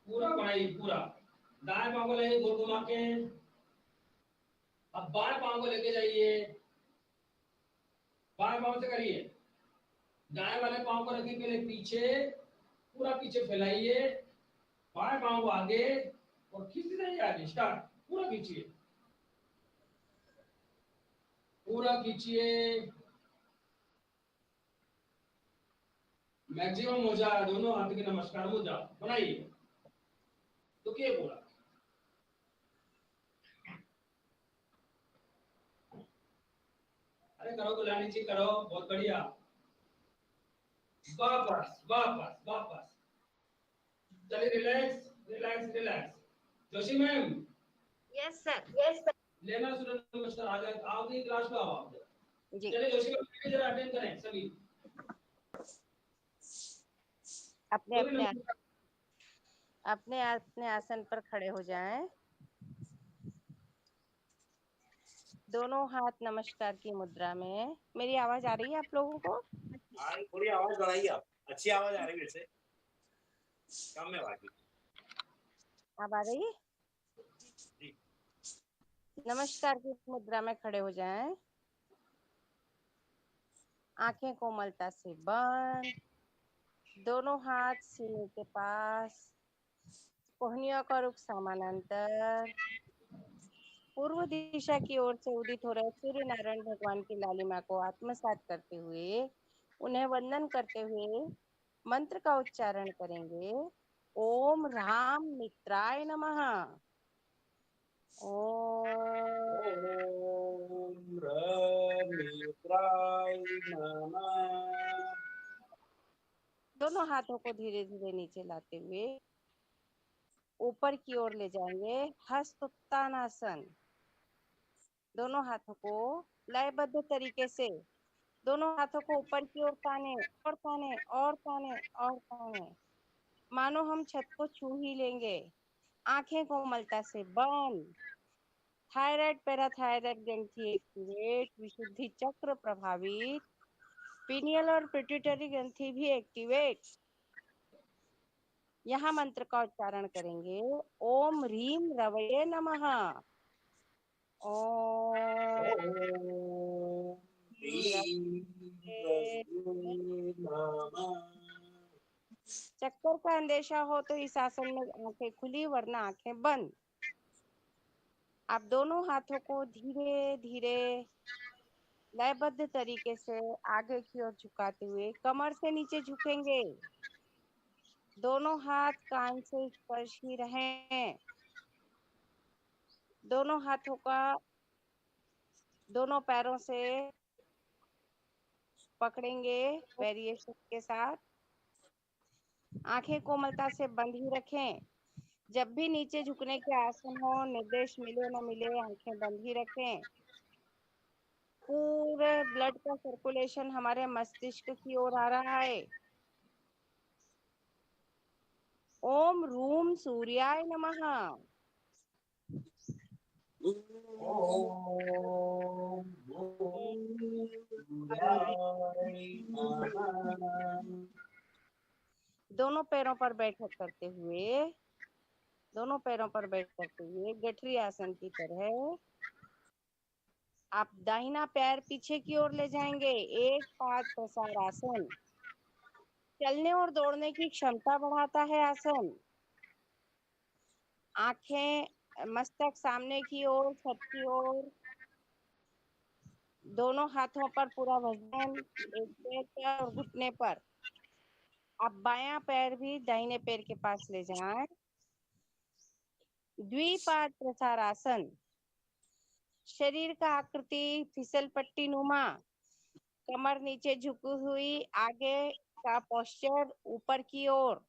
पूरा बनाइए पूरा। दाएं पांव को लेके गोल घुमा के। अब बाएं पांव को लेके जाइए, बाएं पांव से करिए। दाएं वाले पांव को रखिए पहले पीछे, पूरा पीछे फैलाइए। बाएं पांव को आगे और खींचते जाइए आगे। स्टार्ट, पूरा खींचिए, पूरा खींचिए, मैक्सिमम हो जाए। दोनों हाथ के नमस्कार मुद्रा बनाइए, तो क्या पूरा। अरे करो गुलानी जी करो, बहुत बढ़िया। वापस वापस वापस। चलिए relax relax relax. Joshi ma'am
yes sir.
लेना सूर्य नमस्कार आ जाए, आप भी क्लास में आओ आप।
जी
चलिए जोशी मैम जरा अटेंड करें सभी।
अपने
सूर्य
अपने
नमस्कार।
अपने अपने आसन पर खड़े हो जाएं। दोनों हाथ नमस्कार की मुद्रा में। मेरी आवाज आ रही है आप लोगों को?
थोड़ी आवाज बढ़ाइए आप, अच्छी आवाज आ रही है मेरे से, कम है बाकी।
अब आ रही है?
जी।
नमस्कार की मुद्रा में खड़े हो जाएं। आंखें कोमलता से बंद, दोनों हाथ सीने के पास, कोहनियों का रुख समानांतर। पूर्व दिशा की ओर से उदित हो रहे सूर्य नारायण भगवान की लालिमा को आत्मसात करते हुए, उन्हें वंदन करते हुए मंत्र का उच्चारण करेंगे। ओम राम मित्राय नमः।
ओम राम मित्राय नमः।
दोनों हाथों को धीरे धीरे नीचे लाते हुए ऊपर की ओर ले जाएंगे, हस्त उत्तानासन। दोनों हाथों को लयबद्ध तरीके से दोनों हाथों को ऊपर की ओर ताने और ताने और ताने और ताने, मानो हम छत को छू ही लेंगे। आंखें कोमलता से बंद, थायराइड पैराथायराइड ग्रंथि एक्टिवेट, विशुद्धि चक्र प्रभावित, पीनियल और पिट्यूटरी ग्रंथि भी एक्टिवेट। यहाँ मंत्र का उच्चारण करेंगे। ओम ह्रीम रवये नमः। ओम
ओम ह्रीं रवये नमः।
चक्कर का अंदेशा हो तो इस आसन में आंखें खुली, वरना आंखें बंद। आप दोनों हाथों को धीरे धीरे लयबद्ध तरीके से आगे की ओर झुकाते हुए कमर से नीचे झुकेंगे। दोनों हाथ कान से स्पर्श ही रहें। दोनों हाथों का दोनों पैरों से पकड़ेंगे वेरिएशन के साथ। आंखें कोमलता से बंद ही रखें। जब भी नीचे झुकने के आसन हो, निर्देश मिले न मिले, आंखें बंद ही रखें। पूरे ब्लड का सर्कुलेशन हमारे मस्तिष्क की ओर आ रहा है। ओम रूम सूर्याय नमः।
ओम सूर्याय नमः।
दोनों पैरों पर बैठक करते हुए गठरी आसन की तरह आप दाहिना पैर पीछे की ओर ले जाएंगे। एक पाद प्रसार आसन चलने और दौड़ने की क्षमता बढ़ाता है आसन। आंखें मस्तक सामने की ओर, छत की ओर, दोनों हाथों पर पूरा वजन एक पैर पर और घुटने पर। आप बायां पैर भी दाहिने पैर के पास ले जाएं। द्विपाद प्रसार आसन, शरीर का आकृति फिसल पट्टी नुमा, कमर नीचे झुकी हुई, आगे का पोस्चर ऊपर की ओर।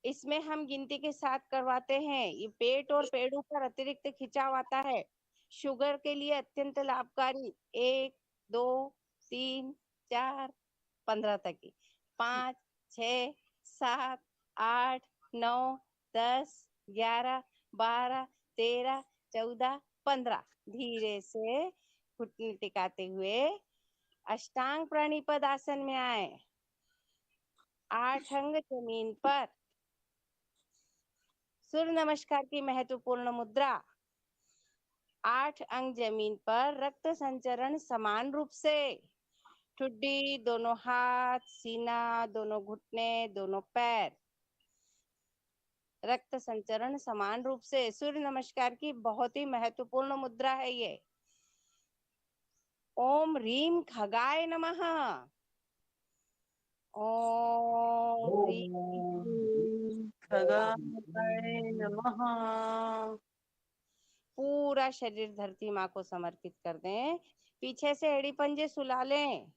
इसमें हम गिनती के साथ करवाते हैं। ये पेट और पेड़ों पर अतिरिक्त खिंचाव आता है, शुगर के लिए अत्यंत लाभकारी। 1 2 3 4 15 तक की, 5 6 7 8 9 10 11 12 13 14 15। धीरे से घुटने टिकाते हुए अष्टांग प्राणीपद आसन में आए। 8 अंग जमीन पर, सूर्य नमस्कार की महत्वपूर्ण मुद्रा। 8 अंग जमीन पर, रक्त संचरण समान रूप से, ठुड्डी, दोनों हाथ, सीना, दोनों घुटने, दोनों पैर, रक्त संचरण समान रूप से। सूर्य नमस्कार की बहुत ही महत्वपूर्ण मुद्रा है ये। ओम ह्रीम खगाय नमः। ओम ह्रीम
खगाय नमः।
पूरा शरीर धरती माँ को समर्पित कर दें। पीछे से एड़ी पंजे सुला लें।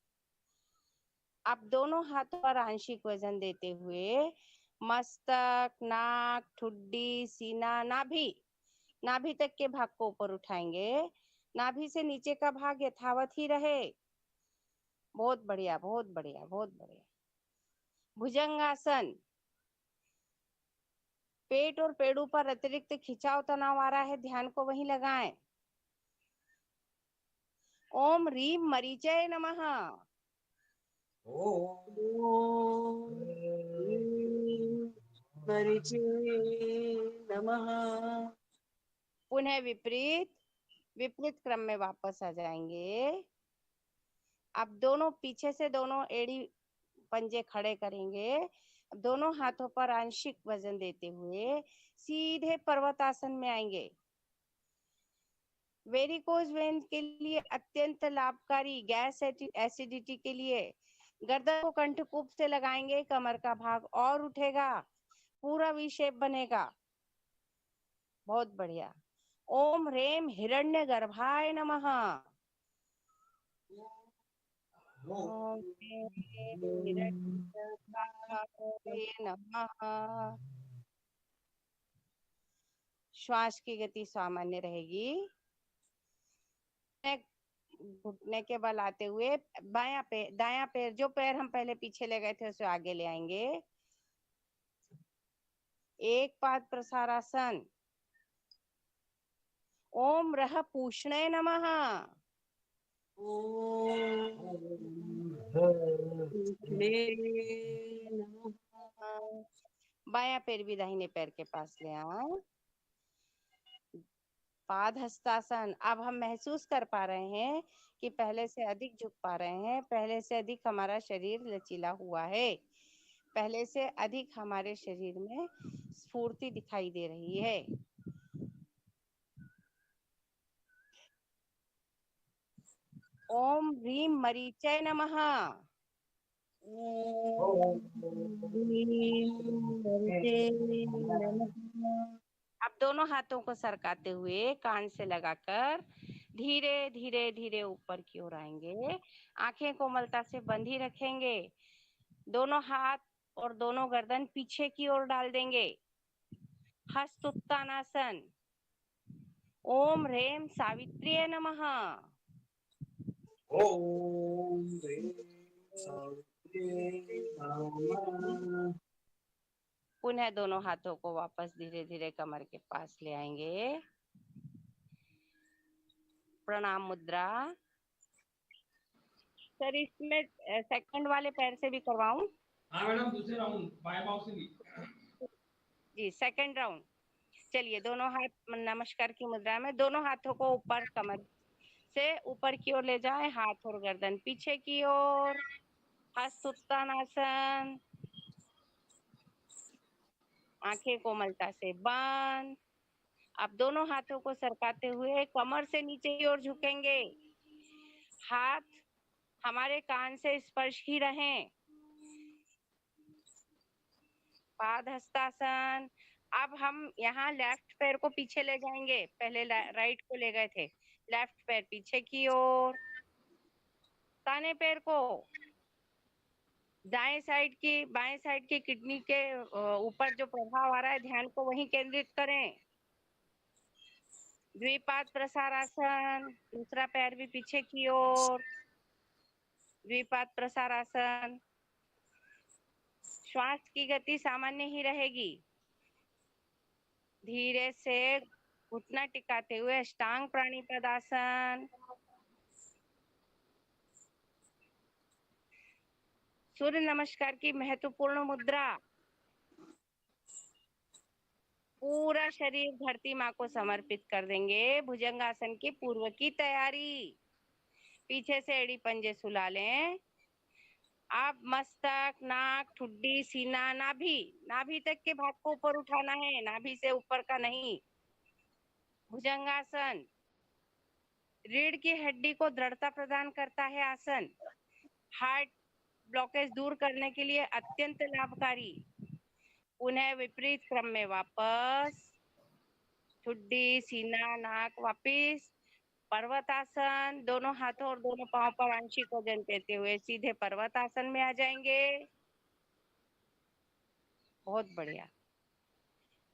आप दोनों हाथों पर आंशिक वजन देते हुए मस्तक, नाक, ठुड्डी, सीना, नाभि, नाभि तक के भाग को ऊपर उठाएंगे। नाभि से नीचे का भाग यथावत ही रहे। बहुत बढ़िया, बहुत बढ़िया, बहुत बढ़िया। भुजंगासन, पेट और पेड़ों पर अतिरिक्त खिंचाव तनाव आ रहा है, ध्यान को वहीं लगाएं। ओम रीम मरीचय नमः।
ओम ह्रीं मरीचिहे नमः।
पुनः विपरीत, विपरीत क्रम में वापस आ जाएंगे। अब दोनों पीछे से दोनों एड़ी पंजे खड़े करेंगे। दोनों हाथों पर आंशिक वजन देते हुए सीधे पर्वतासन में आएंगे। वेरिकोज वेन के लिए अत्यंत लाभकारी, गैस एसिडिटी के लिए गर्दन को कंठकूप से लगाएंगे, कमर का भाग और उठेगा, पूरा वी शेप बनेगा। बहुत बढ़िया। ओम रेम हिरण्य गर्भाय नमः। ओम रेम हिरण्यगर्भाय नमः। श्वास की गति सामान्य रहेगी। घुटने के बल आते हुए बायां पैर, दायां पैर, जो पैर हम पहले पीछे ले गए थे उसे आगे ले आएंगे। एक पाद प्रसारासन। ओम रह पूषणे नमः।
ओम नमः।
बायां पैर भी दाहिने पैर के पास ले आए। पाद हस्तासन। अब हम महसूस कर पा रहे हैं कि पहले से अधिक झुक पा रहे हैं, पहले से अधिक हमारा शरीर लचीला हुआ है, पहले से अधिक हमारे शरीर में स्फूर्ति दिखाई दे रही है। ओम ह्रीम मरीचय नमः।
ओम ह्रीं मरीचिहे नमः।
अब दोनों हाथों को सरकाते हुए कान से लगाकर धीरे धीरे धीरे ऊपर की ओर आएंगे। आंखें कोमलता से बंद ही रखेंगे। दोनों हाथ और दोनों गर्दन पीछे की ओर डाल देंगे। हस्त उत्तानासन। ओम ह्रीं सावित्र्यै नमः।
ओम ह्रीं सावित्र्यै नमः।
पुनः दोनों हाथों को वापस धीरे धीरे कमर के पास ले आएंगे। प्रणाम मुद्रा। सर इसमें सेकंड वाले पैर से भी करवाऊं?
हाँ मैडम, दूसरे राउंड बाएं पाँव से भी।
जी, सेकंड राउंड। चलिए, दोनों हाथ नमस्कार की मुद्रा में, दोनों हाथों को ऊपर कमर से ऊपर की ओर ले जाएं, हाथ और गर्दन पीछे की ओर। हस्त उत्तानासन। आंखें कोमलता से बंद। अब दोनों हाथों को सरकाते हुए कमर से नीचे की ओर झुकेंगे। हाथ हमारे कान से स्पर्श ही रहें। पाद हस्तासन। अब हम यहाँ लेफ्ट पैर को पीछे ले जाएंगे, पहले राइट को ले गए थे। लेफ्ट पैर पीछे की ओर, दाहिने पैर को बाएं साइड की किडनी के ऊपर जो प्रभाव आ रहा है, ध्यान को वहीं केंद्रित करें। द्विपाद प्रसारासन। दूसरा पैर भी पीछे की ओर, द्विपाद प्रसारासन। श्वास की गति सामान्य ही रहेगी। धीरे से घुटना टिकाते हुए अष्टांग प्राणिपादासन। सूर्य नमस्कार की महत्वपूर्ण मुद्रा। पूरा शरीर धरती माँ को समर्पित कर देंगे। भुजंगासन की पूर्व की तैयारी। पीछे से एड़ी पंजे सुला लें। आप मस्तक, नाक, ठुड्डी, सीना, नाभि तक के भाग को ऊपर उठाना है, नाभि से ऊपर का नहीं। भुजंगासन रीढ़ की हड्डी को दृढ़ता प्रदान करता है आसन। हार्ट ब्लॉकेज दूर करने के लिए अत्यंत लाभकारी। पुनः विपरीत क्रम में वापस, ठुड्डी, सीना, नाक, वापिस पर्वतासन। दोनों हाथों और दोनों पांव पर आंशिक वजन देते हुए सीधे पर्वतासन में आ जाएंगे। बहुत बढ़िया।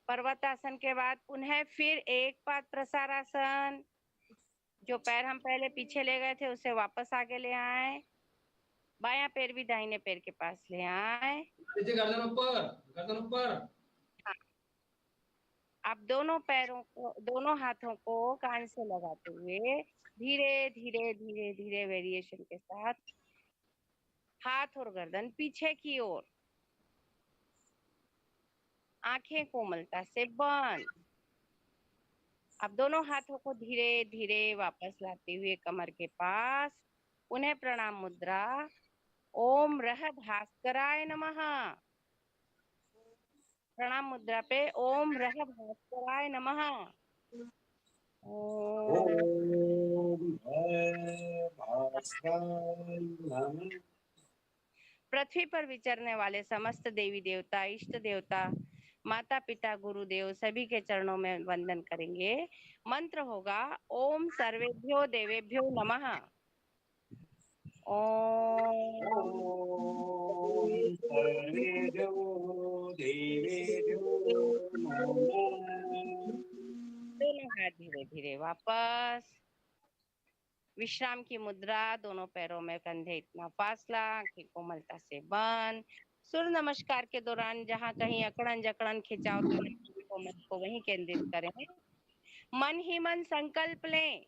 पर्वतासन के बाद पुनः फिर एक पाद प्रसारासन। जो पैर हम पहले पीछे ले गए थे उसे वापस आगे ले आए। बायां पैर भी दाहिने पैर के पास ले आए।
गर्दन ऊपर, गर्दन ऊपर।
आप दोनों पैरों को, दोनों हाथों को कान से लगाते हुए धीरे धीरे धीरे धीरे वेरिएशन के साथ हाथ और गर्दन पीछे की ओर, आंखें कोमलता से बंद। अब दोनों हाथों को धीरे धीरे वापस लाते हुए कमर के पास, उन्हें प्रणाम मुद्रा। ओम रहद भास्कराय नमः। प्रणाम मुद्रा पे ओम रहद भास्कराय नमः। पृथ्वी पर विचरने वाले समस्त देवी देवता, इष्ट देवता, माता पिता, गुरुदेव सभी के चरणों में वंदन करेंगे। मंत्र होगा ओम सर्वेभ्यो देवेभ्यो नमः। ओम
सर्वेभ्यो देवेभ्यो नमः।
दोनों हाथ धीरे धीरे वापस। विश्राम की मुद्रा, दोनों पैरों में कंधे इतना फासला, आंखें कोमलता से बंद। सूर्य नमस्कार के दौरान जहाँ कहीं अकड़न जकड़न खिंचाव तो मन को वहीं केंद्रित करें। मन ही मन संकल्प लें।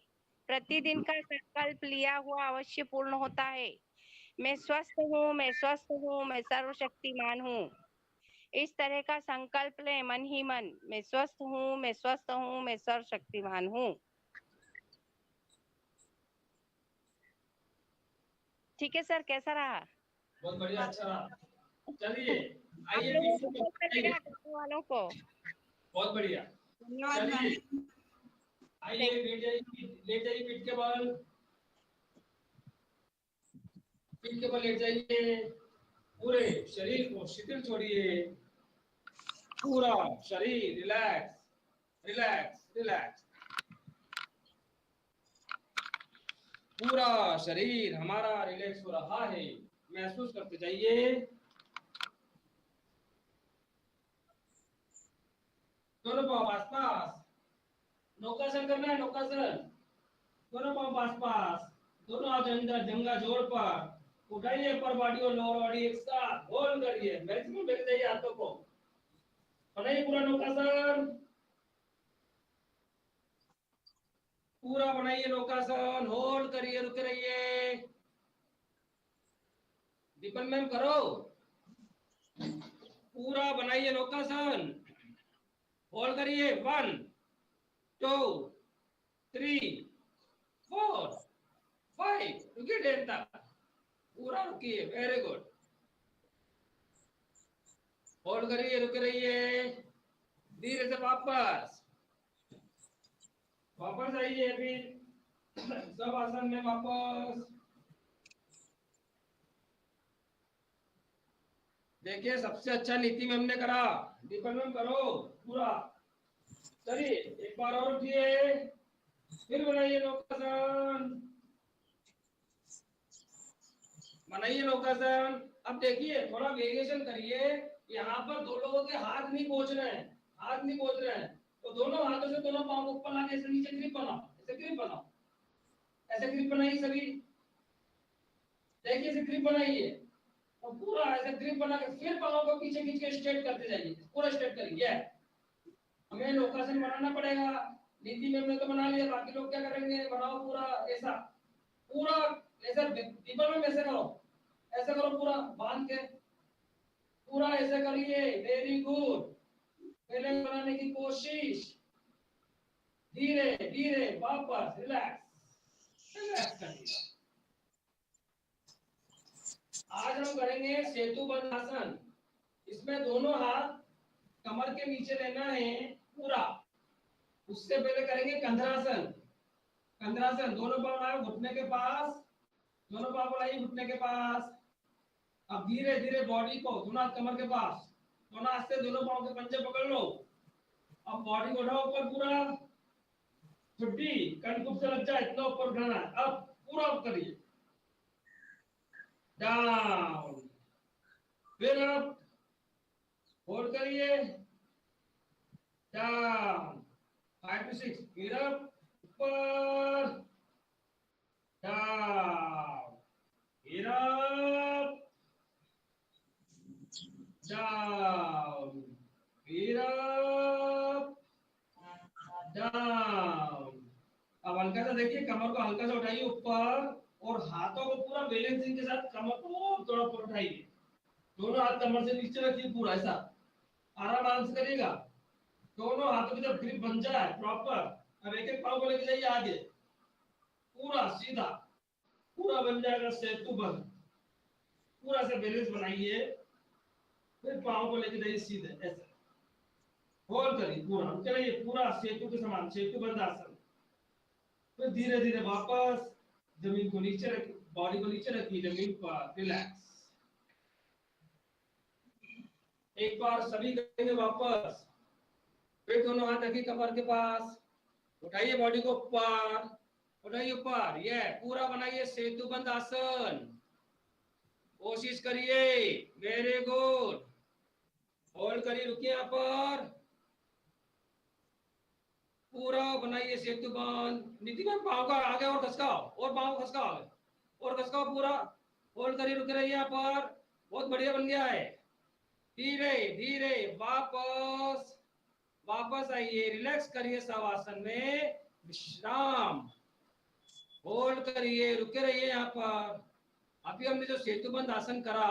प्रतिदिन का संकल्प लिया हुआ अवश्य पूर्ण होता है। मैं स्वस्थ हूँ, मैं स्वस्थ हूँ, मैं सर्वशक्तिमान हूँ। इस तरह का संकल्प लें मन ही मन। मैं स्वस्थ हूँ, मैं स्वस्थ हूँ, मैं सर्वशक्तिमान हूँ। ठीक है सर, कैसा रहा?
बहुत बढ़िया, अच्छा रहा। चलिए
आप
आइए
लोगों
बीच
को
में
कैसा
आइए।
लगा करने वालों को?
बहुत बढ़िया।
धन्यवाद मैम।
चलिए आइए, लेट जाइए, लेट जाइए पीठ के बल, पीठ के बल लेट जाइए। पूरे शरीर को शिथिल छोड़िए। पूरा शरीर रिलैक्स, रिलैक्स, रिलैक्स। पूरा शरीर हमारा रिलैक्स हो रहा है, महसूस करते जाइए। दोनों पाँव पास पास, नौकासन करना है, नौकासन। दोनों पाँव पास पास, दोनों हाथ अंदर जंगा जोड़ पर उठाइए। अपर बॉडी और लोअर बॉडी एक साथ होल्ड करिए। मैक्सिमम लेके जाइए हाथों को, बनाइए पूरा नौकासन। पूरा बनाइए नौकासन, होल्ड करिए, रुके रहिए। दीपन मैम करो, पूरा बनाइए नौकासन, होल्ड करिए। 1 2 3 4 5, रुकिए 10 तक, पूरा रुकिए। वेरी गुड, होल्ड करिए, रुके रहिए। धीरे से वापस वापस आइए। अभी सब आसन में वापस। देखिए सबसे अच्छा नीति में हमने करा। दीपक मैम करो पूरा। चलिए एक बार और उठिए, फिर बनाइए नौकासन, बनाइए नौकासन। अब देखिए थोड़ा वेरिएशन करिए। यहाँ पर दो लोगों के हाथ नहीं पहुंच रहे हैं, हाथ नहीं पहुंच रहे हैं, तो दोनों हाथों से दोनों पांव को ऊपर लाके ऐसे नीचे ग्रिप बनाओ, ऐसे ग्रिप बनाओ, ऐसे ग्रिप बनाइए सभी। देखिए ऐसे ग्रिप बनाइए और पूरा ऐसे ग्रिप बना के फिर पांव को पीछे खींच के स्ट्रेट करते जाइए, पूरा स्ट्रेट करिए। हमें नौकासन बनाना पड़ेगा। नीति में हमने तो बना लिया, बाकी लोग क्या करेंगे? बनाओ पूरा ऐसा, पूरा ऐसा दीपक में ऐसे करो, ऐसे करो पूरा बांध के, पूरा ऐसे करिए। वेरी गुड, पहले बनाने की कोशिश। धीरे धीरे वापस रिलैक्स, रिलैक्स करिए। आज हम करेंगे सेतु बंध आसन। इसमें दोनों हाथ कमर के नीचे लेना है पूरा। उससे पहले करेंगे कंधरासन। कंधरासन, दोनों पांव लाओ घुटने के पास, दोनों पांव लाइए घुटने के पास। अब धीरे धीरे बॉडी को दोनों हाथ कमर के पास, दोनों हाथ से दोनों पांव के पंजे पकड़ लो। अब बॉडी को उठाओ ऊपर पूरा, छुट्टी कनकुब से लग जाए इतना ऊपर उठाना है। अब पूरा अप करिए, डाउन, फिर अप, होल्ड करिए, डाउन, 5 to 6, फिर अप, ऊपर, डाउन, फिर अप, डाउन, फिर अप, डाउन। अब हल्का सा देखिए, कमर को हल्का सा उठाइए ऊपर और हाथों को पूरा बैलेंसिंग के साथ कमर को थोड़ा ऊपर उठाइए। दोनों हाथ कमर से नीचे रखिए, पूरा ऐसा आराम से करिएगा। दोनों हाथों की जब ग्रिप बन जाए प्रॉपर, अब एक एक पाँव को लेके जाइए आगे, पूरा सीधा, पूरा बन जाएगा सेतु बंद। पूरा से बैलेंस बनाइए, फिर पाँव को लेके जाइए सीधे ऐसे, होल्ड करिए पूरा, चलिए पूरा सेतु के समान, सेतु बंद आसन। फिर धीरे धीरे वापस जमीन को नीचे रखिए, बॉडी को नीचे रखिए जमीन पर, रिलैक्स। एक बार सभी करेंगे वापस, फिर दोनों हाथ रखिए कमर के पास, उठाइए बॉडी को ऊपर, उठाइए ऊपर, ये पूरा बनाइए सेतु बंद आसन। कोशिश करिए, वेरी गुड। होल्ड करिए, रुकिए यहाँ पर, पूरा बनाइए सेतु बंद। नीति में पाँव का आगे और खसकाओ, और पाँव खसकाओ, और खसकाओ पूरा। होल्ड करिए, रुके रहिए यहाँ पर, बहुत बढ़िया बन गया है। धीरे धीरे वापस वापस आइए, रिलैक्स करिए शवासन में, विश्राम। होल्ड करिए, रुके रहिए यहाँ पर। अभी हमने जो सेतुबंद आसन करा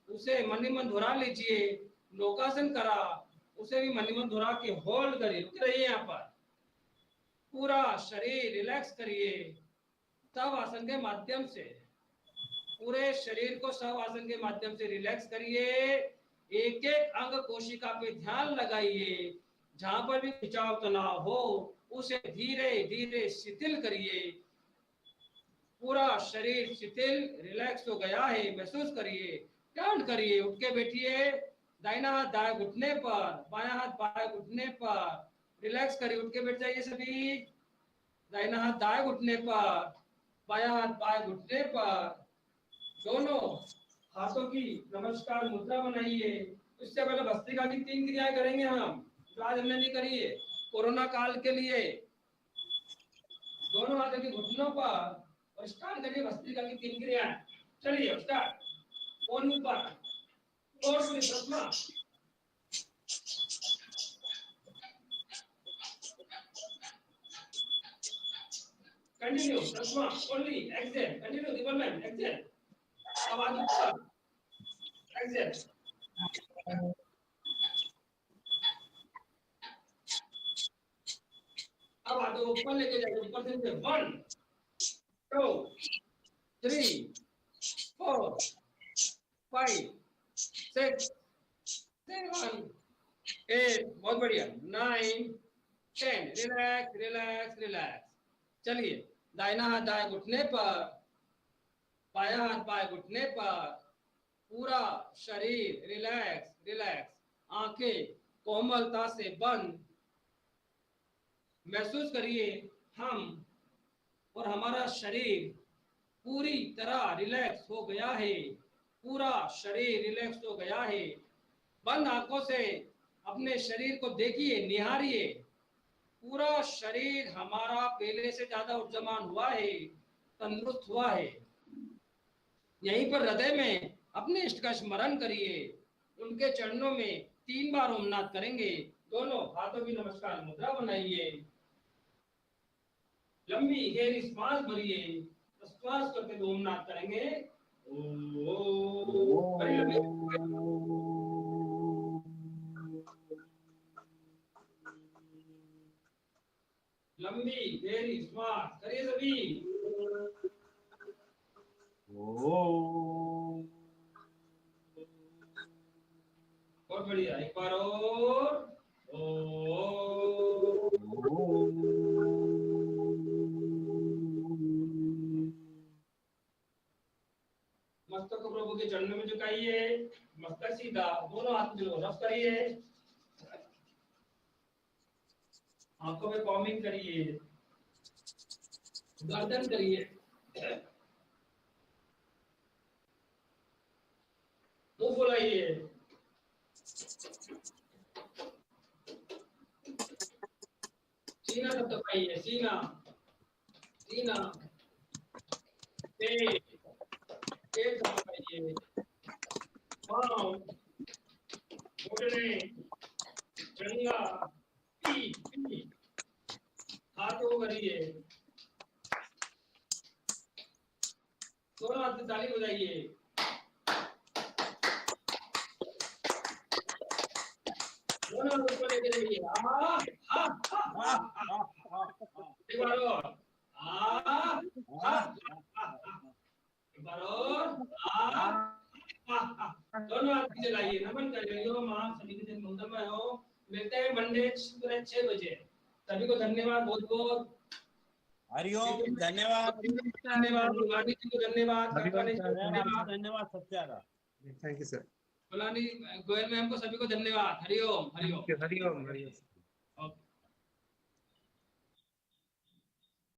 उसे मन ही मन दोहरा लीजिए, लोकासन करा उसे भी मन ही मन दोहरा के होल्ड करिए, रुके रहिए यहाँ पर। पूरा शरीर रिलैक्स करिए, तब आसन के माध्यम से पूरे शरीर को शव आसन के माध्यम से रिलैक्स करिए। एक एक अंग कोशिका पे ध्यान लगाइए, जहां पर भी खिंचाव तनाव हो उसे धीरे धीरे शिथिल करिए। पूरा शरीर शिथिल रिलैक्स हो गया है, महसूस करिए। टर्न करिए, उठ के बैठिए, दाहिना हाथ दाएं घुटने पर, बायां हाथ बाएं घुटने पर, रिलैक्स करिए, उठ के बैठ जाइए सभी। दाहिना हाथ दाएं घुटने पर, बायां हाथ बाएं घुटने पर, दोनों हाथों की नमस्कार मुद्रा बनाइए। इससे पहले भस्त्रिका की 3 क्रियाएं करेंगे हम, जो आज हमने नहीं करी है कोरोना काल के लिए। दोनों हाथों के घुटनों पर और स्टार्ट करिए भस्त्रिका की 3 क्रियाएं। चलिए स्टार्ट। ओन ऊपर, और प्रथमा, कंटिन्यू, प्रथमा, ओनली एक्सेल, कंटिन्यू रिवर्मेंट, एक्सेल, आवाज ऊपर, एक्सेल, अब हाथों को ऊपर लेके जाइए, ऊपर से 1 2 3 4 5 6 7 8, बहुत बढ़िया, 9 10, रिलैक्स रिलैक्स रिलैक्स। चलिए, दाहिना हाथ दाएं घुटने पर, बायां हाथ बाएं घुटने पर, पूरा शरीर रिलैक्स रिलैक्स, आंखें कोमलता से बंद। महसूस करिए हम और हमारा शरीर पूरी तरह रिलैक्स हो गया है, पूरा शरीर रिलैक्स हो गया है। बंद आंखों से अपने शरीर को देखिए, निहारिए। पूरा शरीर हमारा पहले से ज्यादा ऊर्जावान हुआ है, तंदुरुस्त हुआ है। यहीं पर हृदय में अपने इष्ट का स्मरण करिए, उनके चरणों में 3 बार ओम नाद करेंगे। दोनों हाथों की नमस्कार मुद्रा बनाइए, लंबी गहरी श्वास भरिए, श्वास करके ओम नाद करेंगे। ओम, बड़ी लंबी गहरी श्वास करिए सभी। बहुत बढ़िया, एक बार और। मस्तक को प्रभु के चरणों में झुकाइए, मस्तक सीधा, दोनों हाथ मिलो, रफ करिए, आंखों में कॉमिंग करिए, गर्दन करिए, मुंह फुलाइए, सीना तब दबाइए, सीना, सीना, पेट, पेट तब दबाइए, पाँव, घुटने, जंघा, पीठ, पीठ, हाथों को करिए, दोनों हाथ से ताली बजाइए, दोनों हाथ ऊपर लेके जाइए, एक बार और, एक बार और, दोनों हाथ पीछे लाइए, नमन करिए, मां सभी के दिन मंगलमय हो। मिलते हैं मंडे सुबह 6 बजे। सभी को धन्यवाद बहुत बहुत।
हरिओम, धन्यवाद,
धन्यवाद मुलानी जी को धन्यवाद, काकानी जी को धन्यवाद,
धन्यवाद सत्यारा।
Thank you sir.
Mulani Goyal ma'am को सभी को धन्यवाद। हरिओम हरिओम।
हरिओम हरिओम।
ओके।